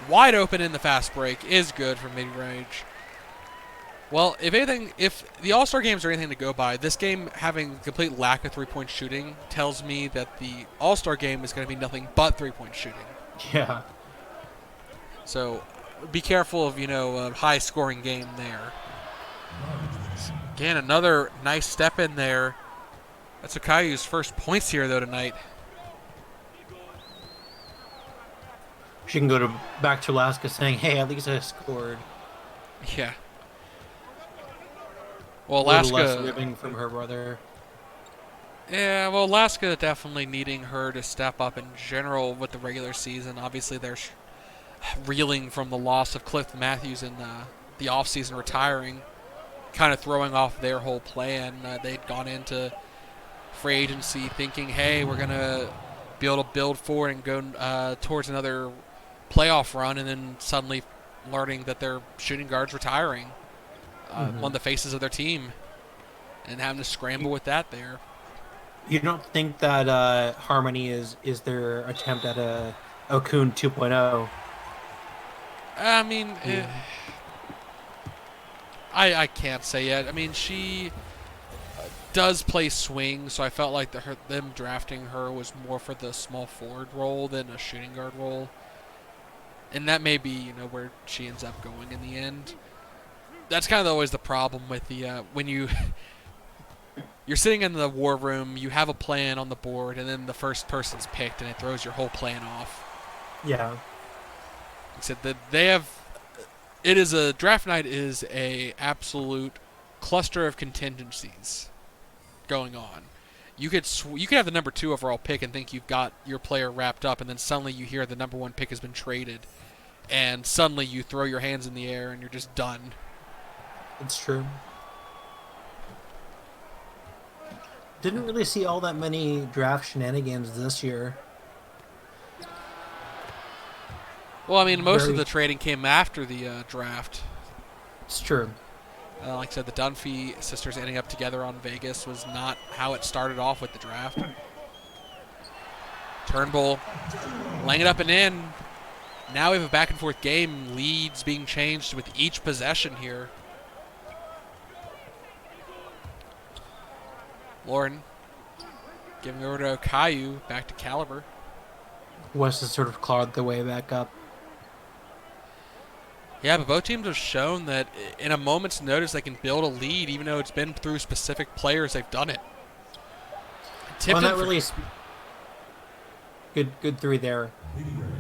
Wide open in the fast break is good from mid-range. Well, if anything, if the All-Star games are anything to go by, this game having complete lack of three-point shooting tells me that the All-Star game is going to be nothing but three-point shooting. Yeah. So be careful of, a high-scoring game there. Again, another nice step in there That's Okayu's first points here, though, tonight. She can go back to Alaska saying, "Hey, at least I scored." Yeah. Well, A little less Alaska. ribbing from her brother. Yeah, well, Alaska definitely needing her to step up in general with the regular season. Obviously, they're reeling from the loss of Cliff Matthews in the offseason, retiring, kind of throwing off their whole plan. They'd gone into free agency thinking, hey, we're going to be able to build forward and go towards another playoff run, and then suddenly learning that their shooting guard's retiring, one of the faces of their team, and having to scramble with that there. You don't think that Harmony is their attempt at a Okun 2.0? I mean, I can't say yet. I mean, she does play swing, so I felt like them drafting her was more for the small forward role than a shooting guard role. And that may be, where she ends up going in the end. That's kind of always the problem with the when you're sitting in the war room, you have a plan on the board, and then the first person's picked, and it throws your whole plan off. Yeah. Like I said, draft night is a absolute cluster of contingencies going on. You could have the number 2 overall pick and think you've got your player wrapped up, and then suddenly you hear the number 1 pick has been traded, and suddenly you throw your hands in the air and you're just done. It's true. Didn't really see all that many draft shenanigans this year. Well, I mean, most of the trading came after the draft. It's true. Like I said, the Dunphy sisters ending up together on Vegas was not how it started off with the draft. Turnbull laying it up and in. Now we have a back-and-forth game. Leads being changed with each possession here. Lauren giving over to Okayu, back to Caliber. West has sort of clawed their way back up. Yeah, but both teams have shown that in a moment's notice they can build a lead, even though it's been through specific players. They've done it. Well, that really good 3 there.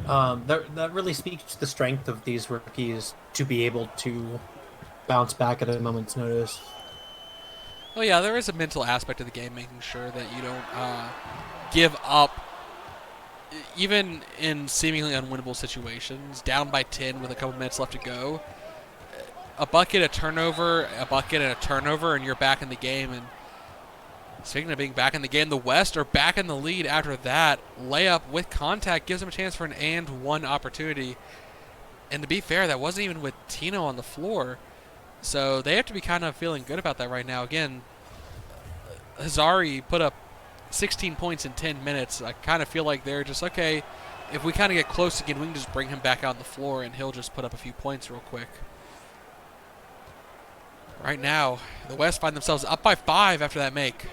That really speaks to the strength of these rookies to be able to bounce back at a moment's notice. Well, yeah, there is a mental aspect of the game, making sure that you don't give up, even in seemingly unwinnable situations. Down by 10 with a couple minutes left to go, a bucket, a turnover, and you're back in the game. And speaking of being back in the game, the West are back in the lead after that. Layup with contact gives them a chance for an and one opportunity. And to be fair, that wasn't even with Tino on the floor. So they have to be kind of feeling good about that right now. Again, Hazari put up 16 points in 10 minutes. I kind of feel like they're just, okay, if we kind of get close again, we can just bring him back out on the floor and he'll just put up a few points real quick. Right now, the West find themselves up by 5 after that make.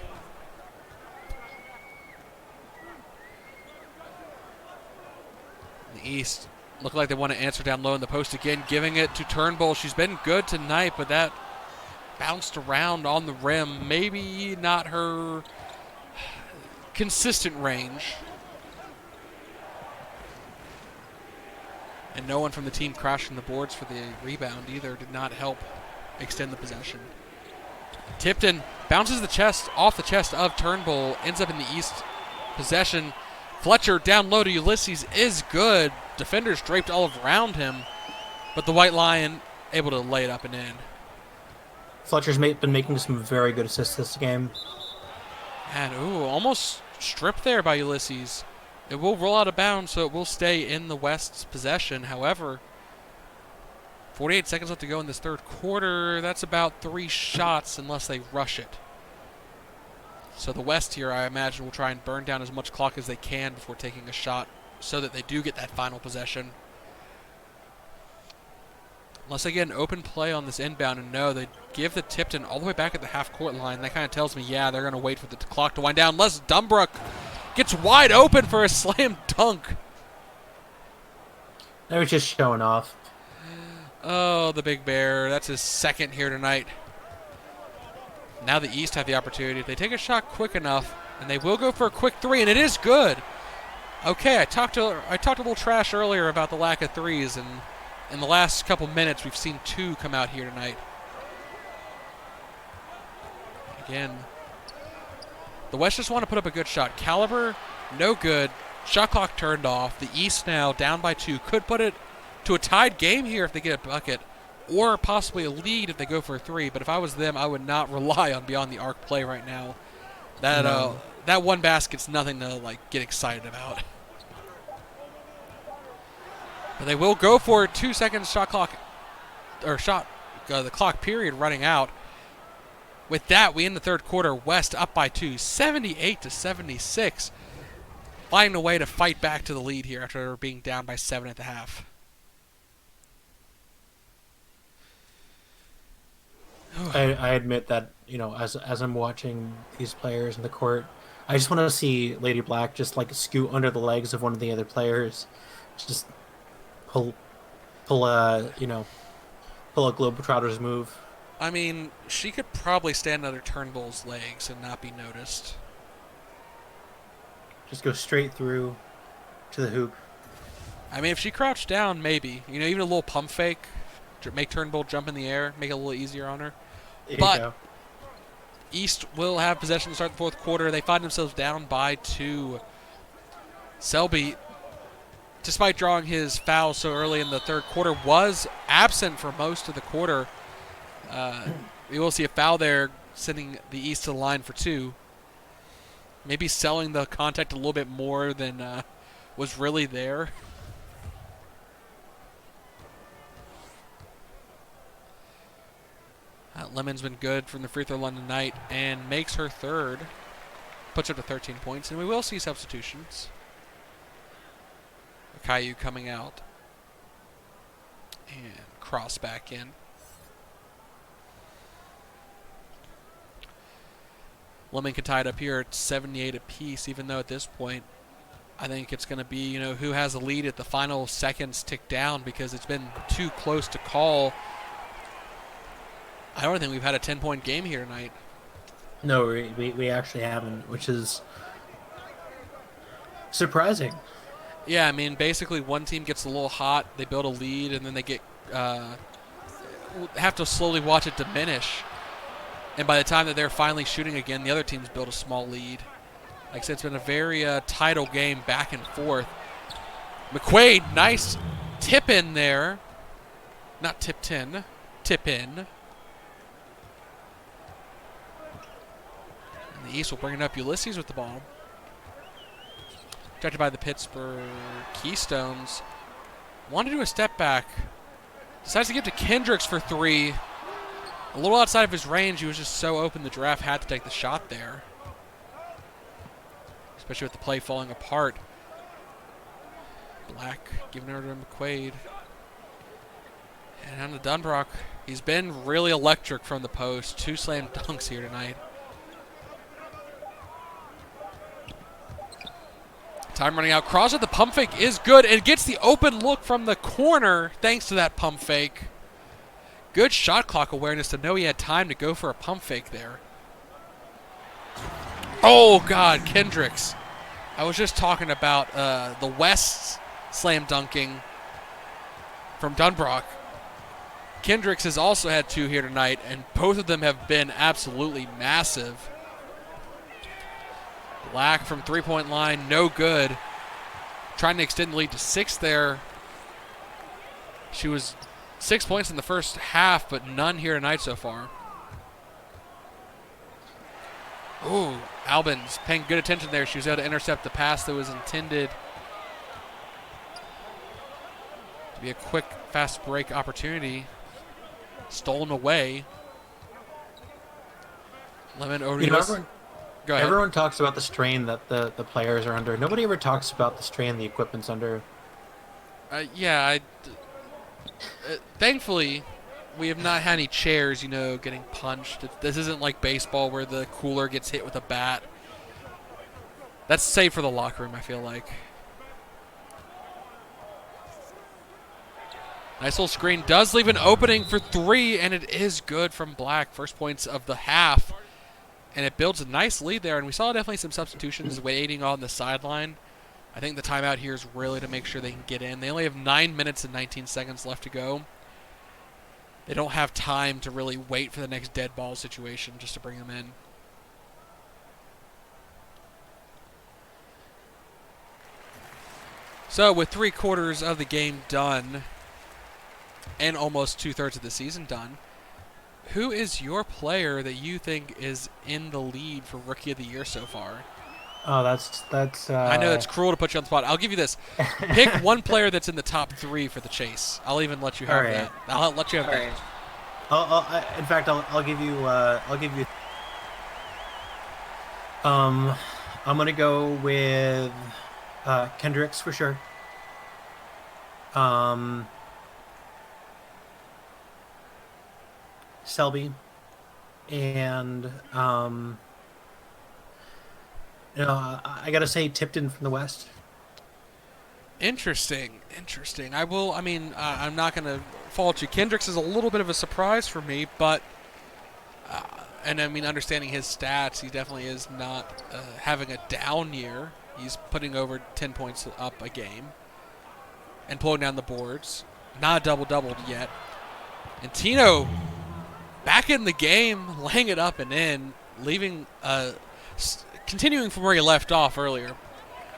In the East, look like they want to answer down low in the post again, giving it to Turnbull. She's been good tonight, but that bounced around on the rim. Maybe not her consistent range. And no one from the team crashing the boards for the rebound either. Did not help extend the possession. Tipton bounces off the chest of Turnbull, ends up in the East possession. Fletcher down low to Ulysses is good. Defenders draped all around him, but the White Lion able to lay it up and in. Fletcher's been making some very good assists this game. And almost stripped there by Ulysses. It will roll out of bounds, so it will stay in the West's possession. However, 48 seconds left to go in this third quarter. That's about 3 shots unless they rush it. So the West here, I imagine, will try and burn down as much clock as they can before taking a shot so that they do get that final possession. Unless they get an open play on this inbound, and no, they give the Tipton all the way back at the half-court line. That kind of tells me, yeah, they're going to wait for the clock to wind down. Les Dumbrook gets wide open for a slam dunk. They were just showing off. Oh, the Big Bear. That's his second here tonight. Now the East have the opportunity. If they take a shot quick enough, And they will go for a quick three, and it is good. Okay, I talked a little trash earlier about the lack of threes, and in the last couple minutes, we've seen 2 come out here tonight. Again, the West just want to put up a good shot. Caliber, no good. Shot clock turned off. The East now down by 2. Could put it to a tied game here if they get a bucket, or possibly a lead if they go for a 3. But if I was them, I would not rely on beyond the arc play right now. That one basket's nothing to get excited about. But they will go for it. 2 seconds shot clock, or the clock period running out. With that, we end the third quarter. West up by 2, 78-76. Finding a way to fight back to the lead here after being down by 7 at the half. I admit that, as I'm watching these players in the court, I just want to see Lady Black just scoot under the legs of one of the other players, just pull a Globetrotters move. I mean, she could probably stand under Turnbull's legs and not be noticed. Just go straight through to the hoop. I mean, if she crouched down, maybe. Even a little pump fake, make Turnbull jump in the air, make it a little easier on her. But East will have possession to start the fourth quarter. They find themselves down by 2. Selby, despite drawing his foul so early in the third quarter, was absent for most of the quarter. We will see a foul there, sending the East to the line for 2. Maybe selling the contact a little bit more than was really there. Lemon's been good from the free throw line tonight and makes her third. Puts her to 13 points, and we will see substitutions. Caillou coming out. And Cross back in. Lemon can tie it up here at 78 apiece, even though at this point I think it's going to be, who has a lead at the final seconds tick down, because it's been too close to call. I don't think we've had a 10-point game here tonight. No, we actually haven't, which is surprising. Yeah, I mean, basically one team gets a little hot, they build a lead, and then they get have to slowly watch it diminish. And by the time that they're finally shooting again, the other team's built a small lead. Like I said, it's been a very title game back and forth. McQuaid, nice tip in there. Not tipped in, tip in. And the East will bring it up. Ulysses with the ball. Protected by the Pittsburgh Keystones. Want to do a step back. Decides to give to Kendricks for 3. A little outside of his range. He was just so open, the draft had to take the shot there. Especially with the play falling apart. Black giving her to McQuaid. And on to Dunbrock. He's been really electric from the post. 2 slam dunks here tonight. Time running out. Cross at the pump fake is good. And gets the open look from the corner thanks to that pump fake. Good shot clock awareness to know he had time to go for a pump fake there. Oh, God, Kendricks. I was just talking about the West slam dunking from Dunbrock. Kendricks has also had 2 here tonight, and both of them have been absolutely massive. Black from three-point line, no good. Trying to extend the lead to 6 there. She was 6 points in the first half, but none here tonight so far. Ooh, Albin's paying good attention there. She was able to intercept the pass that was intended to be a quick, fast break opportunity. Stolen away. Lemon over to Go ahead. Everyone talks about the strain that the players are under. Nobody ever talks about the strain the equipment's under. Thankfully, we have not had any chairs, getting punched. This isn't like baseball where the cooler gets hit with a bat. That's safe for the locker room, I feel like. Nice little screen. Does leave an opening for 3, and it is good from Black. First points of the half. And it builds a nice lead there, and we saw definitely some substitutions waiting on the sideline. I think the timeout here is really to make sure they can get in. They only have 9 minutes and 19 seconds left to go. They don't have time to really wait for the next dead ball situation just to bring them in. So with 3/4 of the game done and almost 2/3 of the season done, who is your player that you think is in the lead for Rookie of the Year so far? Oh, that's. I know it's cruel to put you on the spot. I'll give you this: pick one player that's in the top 3 for the chase. I'll even let you have that. I'll let you have that. In fact, I'll give you. I'm gonna go with Kendricks for sure. Selby, and I gotta say Tipton from the West. Interesting. I'm not going to fault you. Kendricks is a little bit of a surprise for me, but understanding his stats, he definitely is not having a down year. He's putting over 10 points up a game and pulling down the boards. Not a double-double yet. And Tino back in the game, laying it up and in, leaving, continuing from where he left off earlier.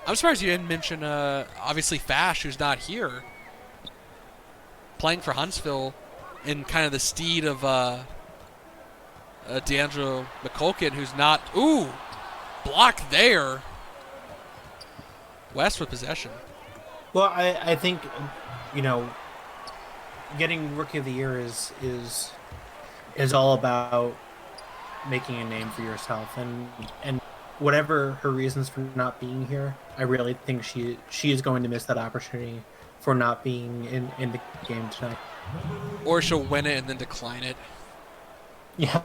I'm surprised you didn't mention, obviously, Fash, who's not here, playing for Huntsville in kind of the steed of D'Angelo McCulkin, who's not. Ooh, block there. West with possession. Well, I think, getting Rookie of the Year is all about making a name for yourself, and whatever her reasons for not being here, I really think she is going to miss that opportunity for not being in the game tonight. Or she'll win it and then decline it. Yeah.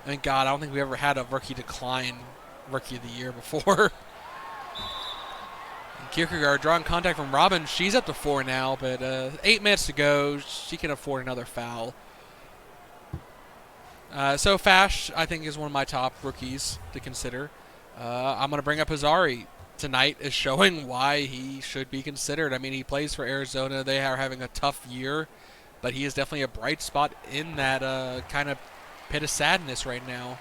Thank God, I don't think we ever had a rookie decline Rookie of the Year before. Kierkegaard drawing contact from Robin. She's up to 4 now, but 8 minutes to go. She can afford another foul. So Fash, I think, is one of my top rookies to consider. I'm going to bring up Hazari tonight as showing why he should be considered. I mean, he plays for Arizona. They are having a tough year, but he is definitely a bright spot in that kind of pit of sadness right now.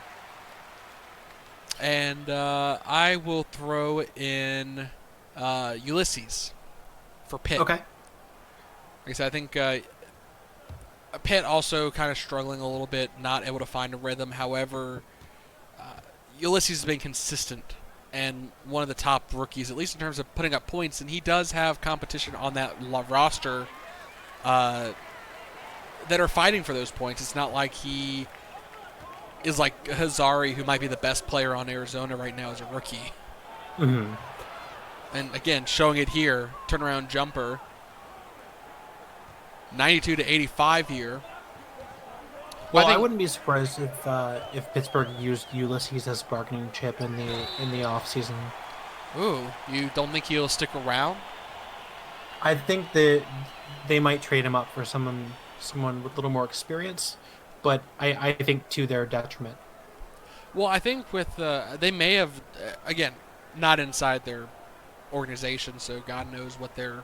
And I will throw in Ulysses for Pitt. Okay. Like I said, I think Pitt also kind of struggling a little bit, not able to find a rhythm. However, Ulysses has been consistent and one of the top rookies, at least in terms of putting up points, and he does have competition on that roster that are fighting for those points. It's not like he is like Hazari, who might be the best player on Arizona right now as a rookie. Mm-hmm. And again, showing it here, turnaround jumper. 92 to 85 here. Well, I wouldn't be surprised if Pittsburgh used Ulysses as a bargaining chip in the off season. Ooh, you don't think he'll stick around? I think that they might trade him up for someone with a little more experience, but I think to their detriment. Well, I think with they may have again not inside their organization, so God knows what their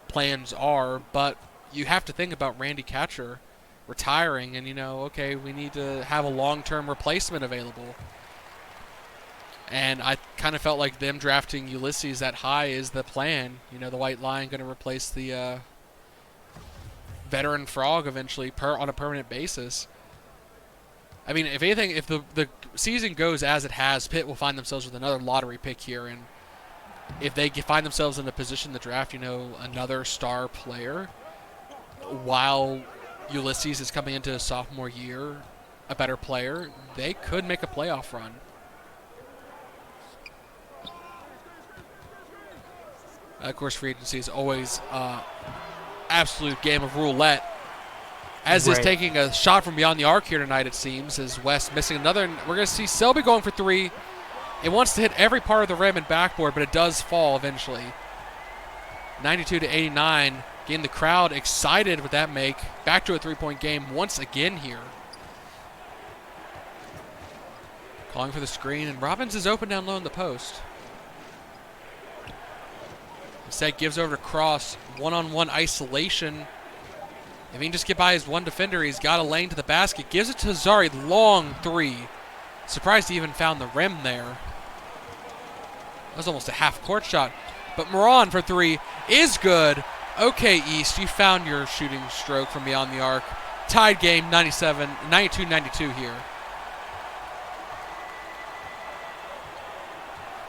plans are, but you have to think about Randy Catcher retiring, and okay, we need to have a long-term replacement available. And I kind of felt like them drafting Ulysses that high is the plan. The White Lion going to replace the veteran Frog eventually on a permanent basis. I mean, if anything, if the season goes as it has, Pitt will find themselves with another lottery pick here, and if they find themselves in a position to draft, another star player, while Ulysses is coming into his sophomore year, a better player, they could make a playoff run. Of course, free agency is always absolute game of roulette. As is taking a shot from beyond the arc here tonight, it seems, as West missing another. We're going to see Selby going for 3. It wants to hit every part of the rim and backboard, but it does fall eventually. 92 to 89. Getting the crowd excited with that make. Back to a 3-point game once again here. Calling for the screen, and Robbins is open down low in the post. Instead, gives over to Cross. One-on-one isolation. If he can just get by his one defender, he's got a lane to the basket. Gives it to Zari. Long three. Surprised he even found the rim there. That was almost a half-court shot. But Moran for three is good. Okay, East, you found your shooting stroke from beyond the arc. Tied game, 92-92 here.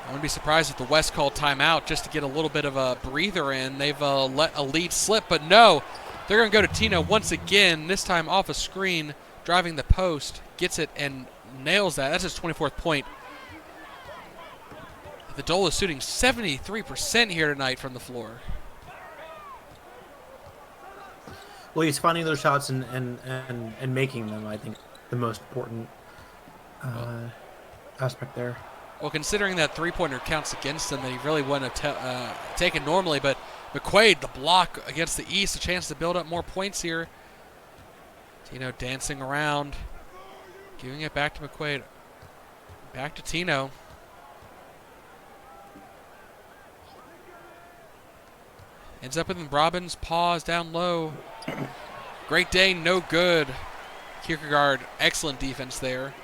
I wouldn't be surprised if the West called timeout just to get a little bit of a breather in. They've let a lead slip, but no. They're going to go to Tino once again, this time off a screen, driving the post, gets it and nails that. That's his 24th point. The Dole is shooting 73% here tonight from the floor. Well, he's finding those shots and making them, I think, the most important aspect there. Well, considering that three-pointer counts against him that he really wouldn't have taken normally, but McQuaid, the block against the East, a chance to build up more points here. Tino dancing around, giving it back to McQuaid. Back to Tino. Ends up with Robbins, pause down low. Great day, no good. Kierkegaard, excellent defense there.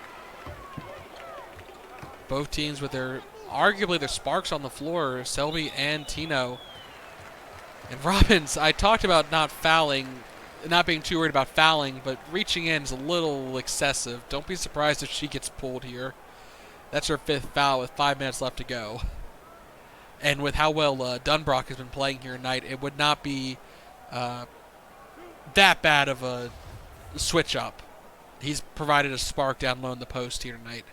Both teams with arguably their sparks on the floor, Selby and Tino. And Robbins, I talked about not being too worried about fouling, but reaching in is a little excessive. Don't be surprised if she gets pulled here. That's her 5th foul with 5 minutes left to go. And with how well Dunbrock has been playing here tonight, it would not be that bad of a switch up. He's provided a spark down low in the post here tonight.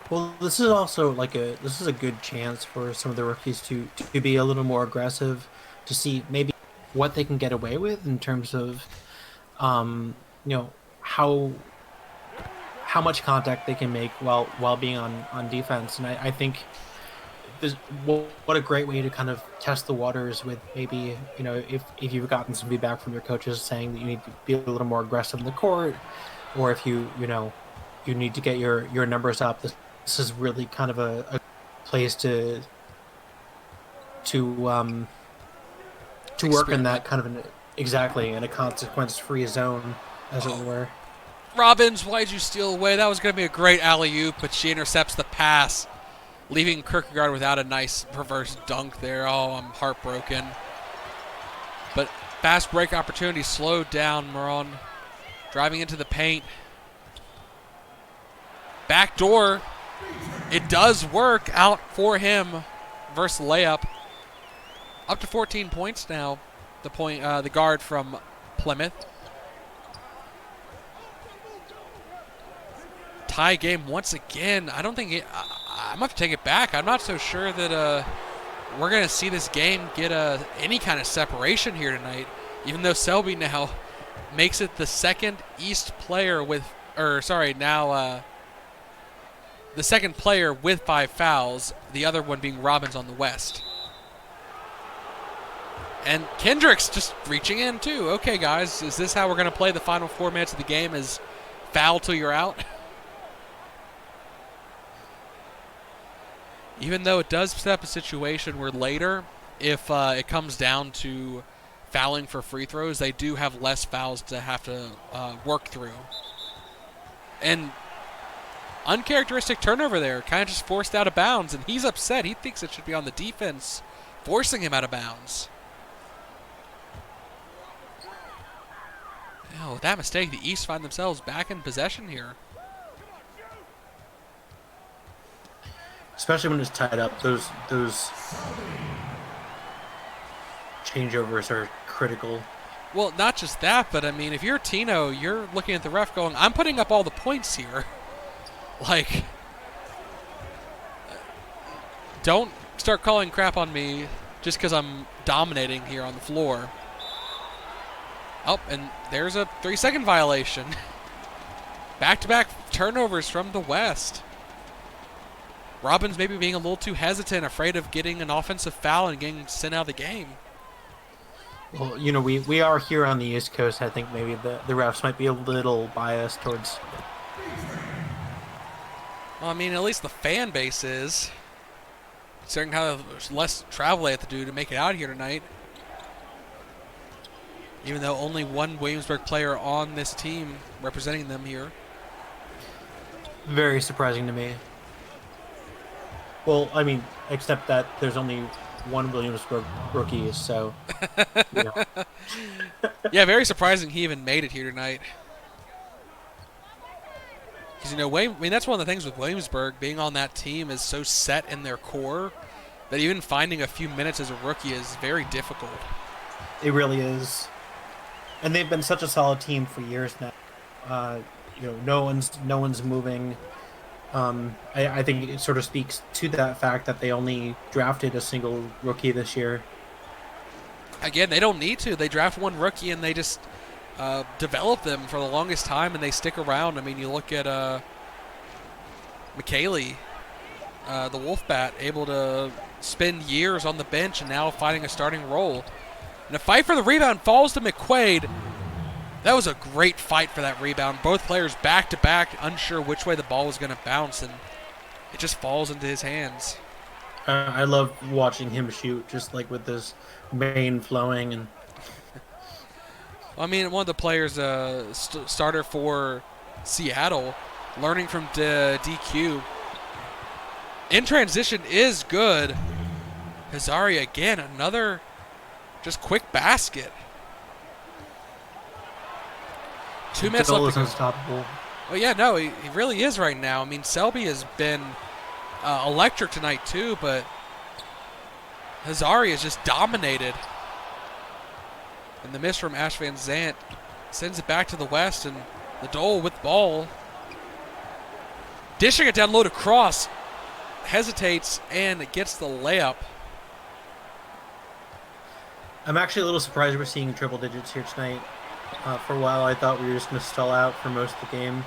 Well, this is also this is a good chance for some of the rookies to be a little more aggressive, to see maybe what they can get away with in terms of, how much contact they can make while being on defense. And I think what a great way to kind of test the waters with maybe, if you've gotten some feedback from your coaches saying that you need to be a little more aggressive in the court, or if you need to get your numbers up. This is really kind of a place to work in that kind of in a consequence-free zone, as it were. Robbins, why'd you steal away? That was going to be a great alley-oop, but she intercepts the pass, leaving Kierkegaard without a nice reverse dunk there. Oh, I'm heartbroken. But fast break opportunity slowed down. Moran driving into the paint. Back door. It does work out for him versus layup. Up to 14 points now. The guard from Plymouth. Tie game once again. I don't think I'm going to take it back. I'm not so sure that we're going to see this game get any kind of separation here tonight, even though Selby now makes it the second East player the second player with 5 fouls, the other one being Robbins on the West. And Kendrick's just reaching in too. Okay, guys, is this how we're going to play the final 4 minutes of the game, is foul till you're out? Even though it does set up a situation where later, if it comes down to fouling for free throws, they do have less fouls to have to work through. And uncharacteristic turnover there, kind of just forced out of bounds, and he's upset. He thinks it should be on the defense, forcing him out of bounds. Oh, with that mistake, the East find themselves back in possession here. Especially when it's tied up, those changeovers are critical. Well, not just that, but I mean, if you're Tino, you're looking at the ref going, I'm putting up all the points here. Like, don't start calling crap on me just because I'm dominating here on the floor. Oh, and there's a 3-second violation. Back-to-back turnovers from the West. Robbins maybe being a little too hesitant, afraid of getting an offensive foul and getting sent out of the game. Well, we are here on the East Coast. I think maybe the refs might be a little biased towards Well, I mean, at least the fan base is. Considering how less travel they have to do to make it out here tonight. Even though only one Williamsburg player on this team representing them here. Very surprising to me. Well, I mean, except that there's only one Williamsburg rookie, so you know. Yeah, very surprising he even made it here tonight. Because, I mean, that's one of the things with Williamsburg. Being on that team is so set in their core that even finding a few minutes as a rookie is very difficult. It really is. And they've been such a solid team for years now. No one's moving. I think it sort of speaks to that fact that they only drafted a single rookie this year. Again, they don't need to. They draft one rookie and they just develop them for the longest time, and they stick around. I mean, you look at McKaylee, the Wolfbat, able to spend years on the bench and now finding a starting role. And a fight for the rebound falls to McQuaid. That was a great fight for that rebound. Both players back to back, unsure which way the ball was going to bounce, and it just falls into his hands. I love watching him shoot, just like with his mane flowing. And I mean, one of the players, starter for Seattle, learning from DQ. In transition is good. Hazari again, another just quick basket. 2 minutes left to go. Unstoppable. Oh, yeah, no, he really is right now. I mean, Selby has been electric tonight too, but Hazari has just dominated. And the miss from Ash Van Zant sends it back to the west, and the Dole with ball. Dishing it down low to Cross. Hesitates and gets the layup. I'm actually a little surprised we're seeing triple digits here tonight. For a while, I thought we were just going to stall out for most of the game.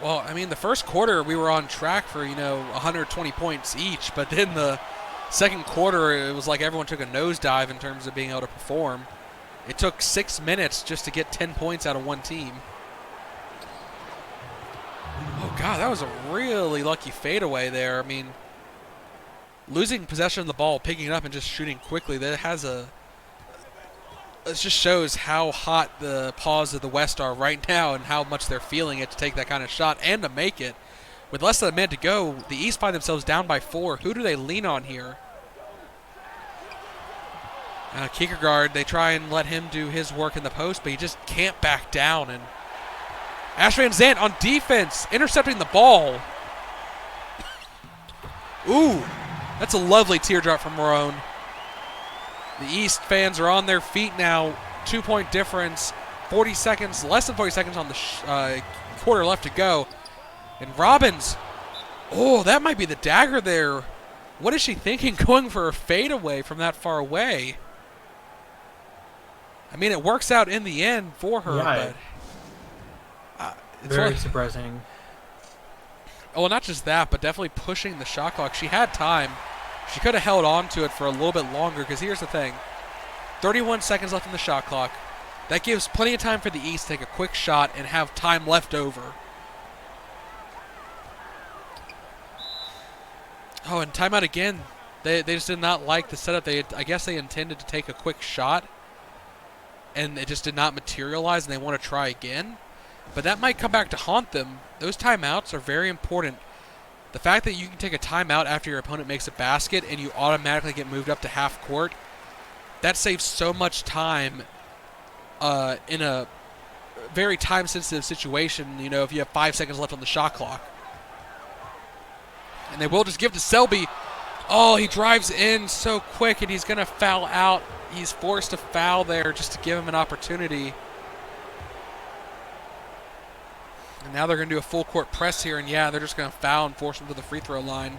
Well, I mean, the first quarter we were on track for 120 points each, but then the second quarter it was like everyone took a nosedive in terms of being able to perform. It took 6 minutes just to get 10 points out of one team. Oh, God, that was a really lucky fadeaway there. I mean, losing possession of the ball, picking it up, and just shooting quickly, that has it just shows how hot the paws of the West are right now and how much they're feeling it to take that kind of shot and to make it. With less than a minute to go, the East find themselves down by 4. Who do they lean on here? Kierkegaard, they try and let him do his work in the post, but he just can't back down. And Ash Van Zant on defense, intercepting the ball. Ooh, that's a lovely teardrop from Marone. The East fans are on their feet now. 2-point difference. 40 seconds, less than 40 seconds on the quarter left to go. And Robbins, oh, that might be the dagger there. What is she thinking going for a fadeaway from that far away? I mean, it works out in the end for her, yeah, but it's very surprising. Well, not just that, but definitely pushing the shot clock. She had time. She could have held on to it for a little bit longer, because here's the thing. 31 seconds left in the shot clock. That gives plenty of time for the East to take a quick shot and have time left over. Oh, and timeout again. They just did not like the setup. I guess they intended to take a quick shot, and it just did not materialize, and they want to try again. But that might come back to haunt them. Those timeouts are very important. The fact that you can take a timeout after your opponent makes a basket and you automatically get moved up to half court, that saves so much time in a very time-sensitive situation, if you have 5 seconds left on the shot clock. And they will just give to Selby. Oh, he drives in so quick, and he's going to foul out. He's forced to foul there just to give him an opportunity. And now they're going to do a full court press here, and yeah, they're just going to foul and force him to the free throw line.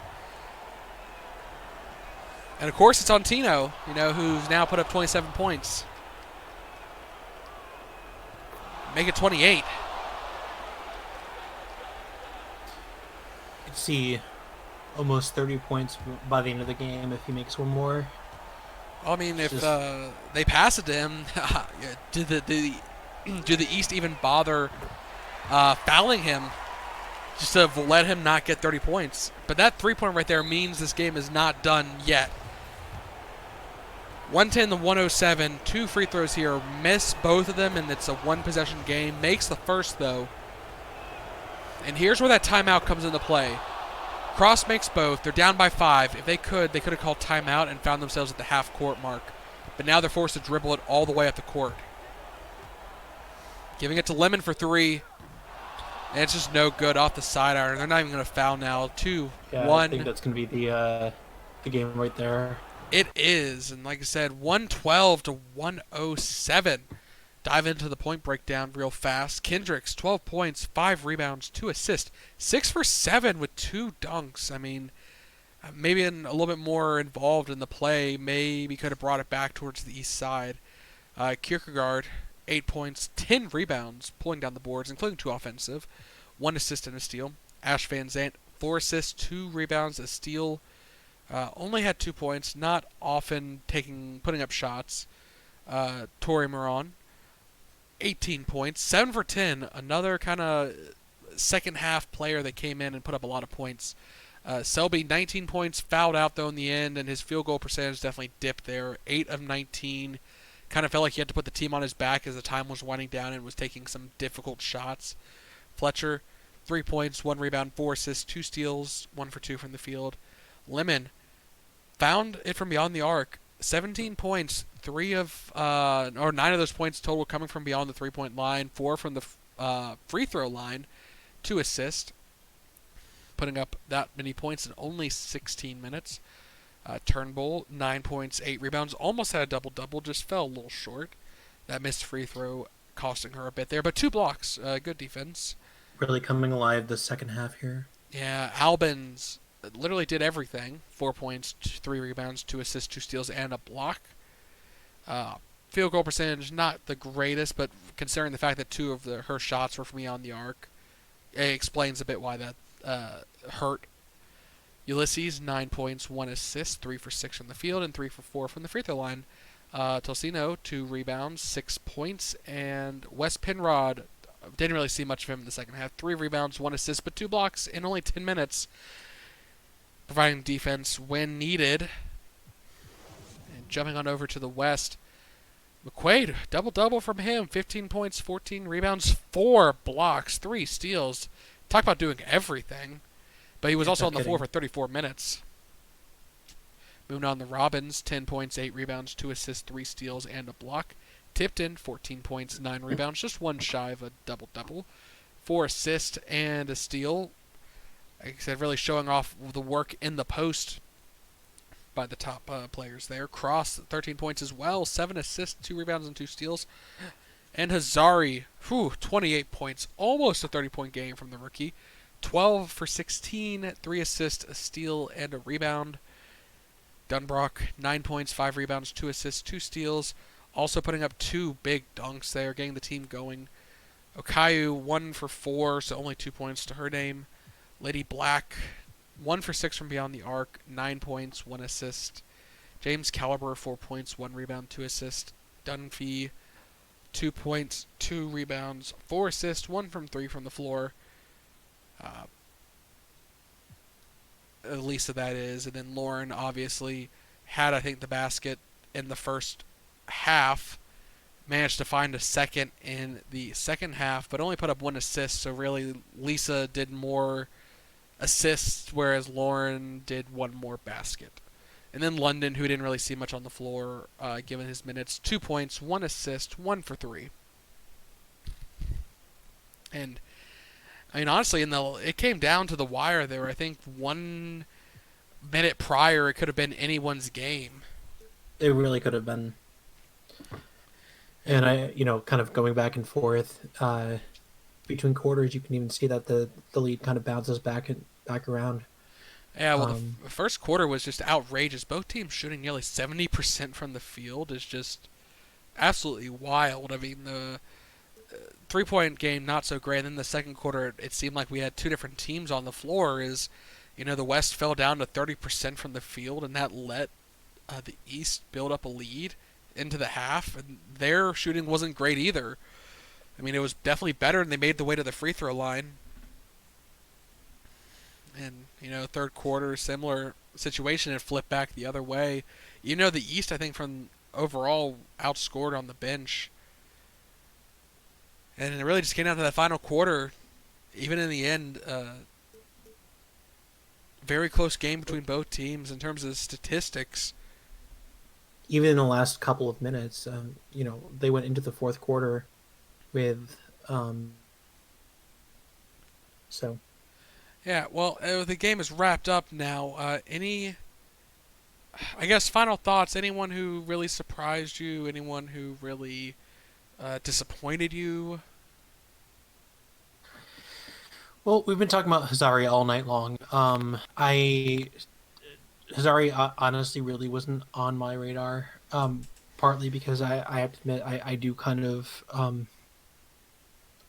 And of course, it's on Tino, who's now put up 27 points. Make it 28. You'd see almost 30 points by the end of the game if he makes one more. Well, I mean, if they pass it to him, do the East even bother fouling him? just to let him not get 30 points. But that 3-point right there means this game is not done yet. 110 to 107, 2 free throws here, miss both of them, and it's a 1-possession game. Makes the first, though. And here's where that timeout comes into play. Cross makes both. They're down by 5. If they could have called timeout and found themselves at the half-court mark. But now they're forced to dribble it all the way up the court. Giving it to Lemon for 3. And it's just no good off the side iron. They're not even going to foul now. 2-1. I think that's going to be the game right there. It is. And like I said, 112 to 107. Dive into the point breakdown real fast. Kendricks, 12 points, 5 rebounds, 2 assists. 6 for 7 with 2 dunks. I mean, maybe a little bit more involved in the play. Maybe could have brought it back towards the east side. Kierkegaard, 8 points, 10 rebounds, pulling down the boards, including 2 offensive. 1 assist and a steal. Ash Van Zandt, 4 assists, 2 rebounds, a steal. Only had 2 points, not often putting up shots. Torrey Moran, 18 points, 7 for 10. Another kind of second half player that came in and put up a lot of points. Selby, 19 points, fouled out though in the end, and his field goal percentage definitely dipped there. 8 of 19. Kind of felt like he had to put the team on his back as the time was winding down and was taking some difficult shots. Fletcher, 3 points, 1 rebound, 4 assists, 2 steals, 1 for 2 from the field. Lemon found it from beyond the arc. 17 points, 9 of those points total coming from beyond the 3-point line, 4 from the free throw line, 2 assists, putting up that many points in only 16 minutes. Turnbull, 9 points, 8 rebounds, almost had a double-double, just fell a little short. That missed free throw costing her a bit there, but 2 blocks, good defense. Really coming alive the second half here. Yeah, Albans literally did everything. 4 points, 3 rebounds, 2 assists, 2 steals, and a block. Field goal percentage, not the greatest, but considering the fact that 2 of her shots were from beyond the arc, it explains a bit why that hurt. Ulysses, 9 points, 1 assist, 3 for 6 from the field, and 3 for 4 from the free throw line. Tolsino, 2 rebounds, 6 points, and Wes Penrod, didn't really see much of him in the second half. 3 rebounds, 1 assist, but 2 blocks in only 10 minutes, providing defense when needed. And jumping on over to the West, McQuaid, double-double from him, 15 points, 14 rebounds, 4 blocks, 3 steals. Talk about doing everything. But he was also on the floor for 34 minutes. Moving on to Robbins, 10 points, 8 rebounds, 2 assists, 3 steals, and a block. Tipton, 14 points, 9 rebounds, just 1 shy of a double-double. 4 assists and a steal. Like I said, really showing off the work in the post by the top players there. Cross, 13 points as well, 7 assists, 2 rebounds, and 2 steals. And Hazari, 28 points, almost a 30-point game from the rookie. 12 for 16, 3 assists, a steal, and a rebound. Dunbrock, 9 points, 5 rebounds, 2 assists, 2 steals. Also putting up 2 big dunks there, getting the team going. Okayu, 1 for 4, so only 2 points to her name. Lady Black, 1 for 6 from beyond the arc, 9 points, 1 assist. James Caliber, 4 points, 1 rebound, 2 assists. Dunphy, 2 points, 2 rebounds, 4 assists, 1 from 3 from the floor. Lisa, that is. And then Lauren obviously had, I think, the basket in the first half. Managed to find a second in the second half, but only put up 1 assist. So really, Lisa did more assists, whereas Lauren did 1 more basket. And then London, who didn't really see much on the floor, given his minutes, 2 points, 1 assist, 1 for 3. And I mean, honestly, it came down to the wire there. I think 1 minute prior, it could have been anyone's game. It really could have been. And kind of going back and forth between quarters, you can even see that the lead kind of bounces back around. Yeah, well, the first quarter was just outrageous. Both teams shooting nearly 70% from the field is just absolutely wild. I mean, the 3-point game, not so great. And then the second quarter, it seemed like we had 2 different teams on the floor. The West fell down to 30% from the field, and that let the East build up a lead into the half. And their shooting wasn't great either. I mean, it was definitely better, and they made the way to the free throw line. And third quarter, similar situation, and flipped back the other way. The East, I think, from overall outscored on the bench, and it really just came down to that final quarter. Even in the end, very close game between both teams in terms of statistics. Even in the last couple of minutes, they went into the fourth quarter with, so Yeah, well, the game is wrapped up now. I guess, final thoughts? Anyone who really surprised you? Anyone who really disappointed you? well, we've been talking about Hazari all night long. I Hazari honestly really wasn't on my radar. Partly because I have to admit I do kind of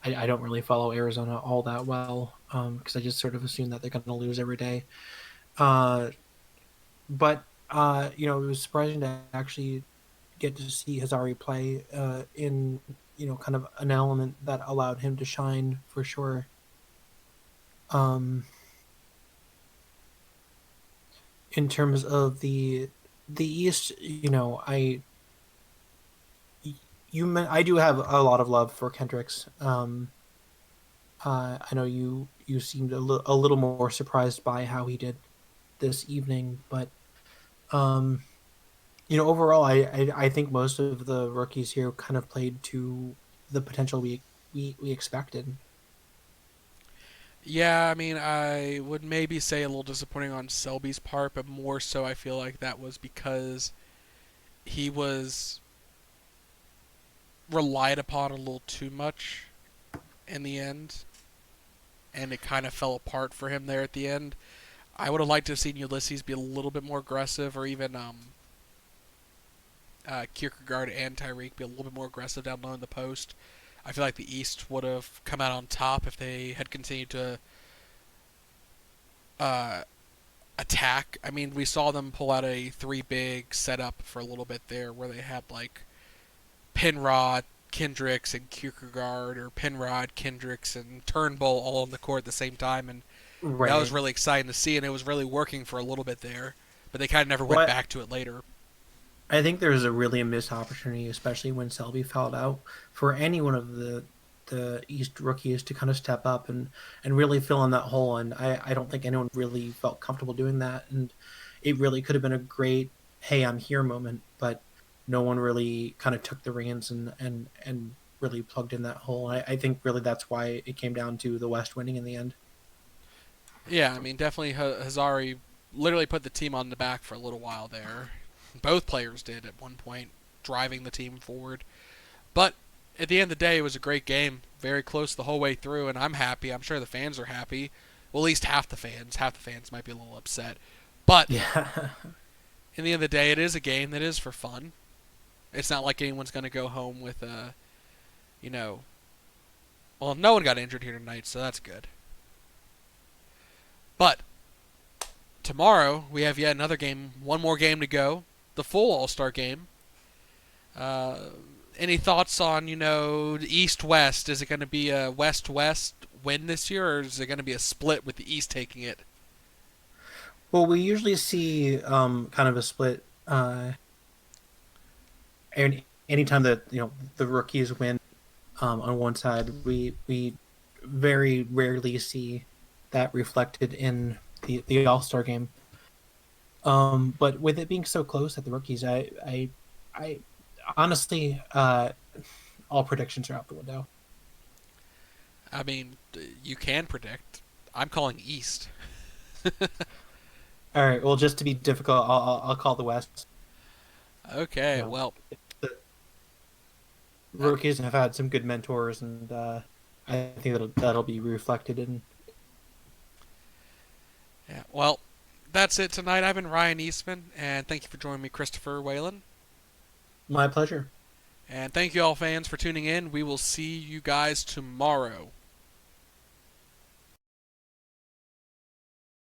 I don't really follow Arizona all that well because I just sort of assume that they're going to lose every day. Uh, but it was surprising to actually get to see Hazari play in kind of an element that allowed him to shine for sure. Um, in terms of the East, I do have a lot of love for Kendricks. I know you seemed a little more surprised by how he did this evening, but um, overall, I think most of the rookies here kind of played to the potential we expected. Yeah, I mean, I would maybe say a little disappointing on Selby's part, but more so I feel like that was because he was relied upon a little too much in the end, and it kind of fell apart for him there at the end. I would have liked to have seen Ulysses be a little bit more aggressive, or even Kierkegaard and Tyreek be a little bit more aggressive down low in the post. I feel like the East would have come out on top if they had continued to uh, attack. I mean, we saw them pull out a three big setup for a little bit there, where they had like Penrod, Kendricks, and Kierkegaard, or Penrod, Kendricks, and Turnbull all on the court at the same time, and that was Right. really exciting to see, and it was really working for a little bit there, but they kind of never went What back to it later. I think there's a really missed opportunity, especially when Selby fouled out, for any one of the East rookies to kind of step up and really fill in that hole. And I don't think anyone really felt comfortable doing that. And it really could have been a great "Hey, I'm here" moment, but no one really kind of took the reins and really plugged in that hole. I think really that's why it came down to the West winning in the end. Yeah, I mean, definitely Hazari literally put the team on the back for a little while there. Both players did at one point, driving the team forward. But at the end of the day, it was a great game, very close the whole way through, and I'm happy. I'm sure the fans are happy. Well, at least half the fans. Half the fans might be a little upset. But Yeah. in the end of the day, it is a game that is for fun. It's not like anyone's going to go home with a, you know, well, no one got injured here tonight, so that's good. But tomorrow we have yet another game, one more game to go, the full All Star game. Uh, any thoughts on East West? Is it going to be a West West win this year, or is it going to be a split with the East taking it? Well, we usually see kind of a split. And anytime that the rookies win on one side, we very rarely see that reflected in the All Star game. But with it being so close at the rookies, I honestly, all predictions are out the window. I mean, you can predict. I'm calling East. All right. Well, just to be difficult, I'll call the West. Okay, You know, well, the uh, rookies have had some good mentors, and I think that'll be reflected in. yeah, well, that's it tonight. I've been Ryan Eastman, and thank you for joining me, Christopher Whalen. My pleasure. And thank you all fans for tuning in. We will see you guys tomorrow.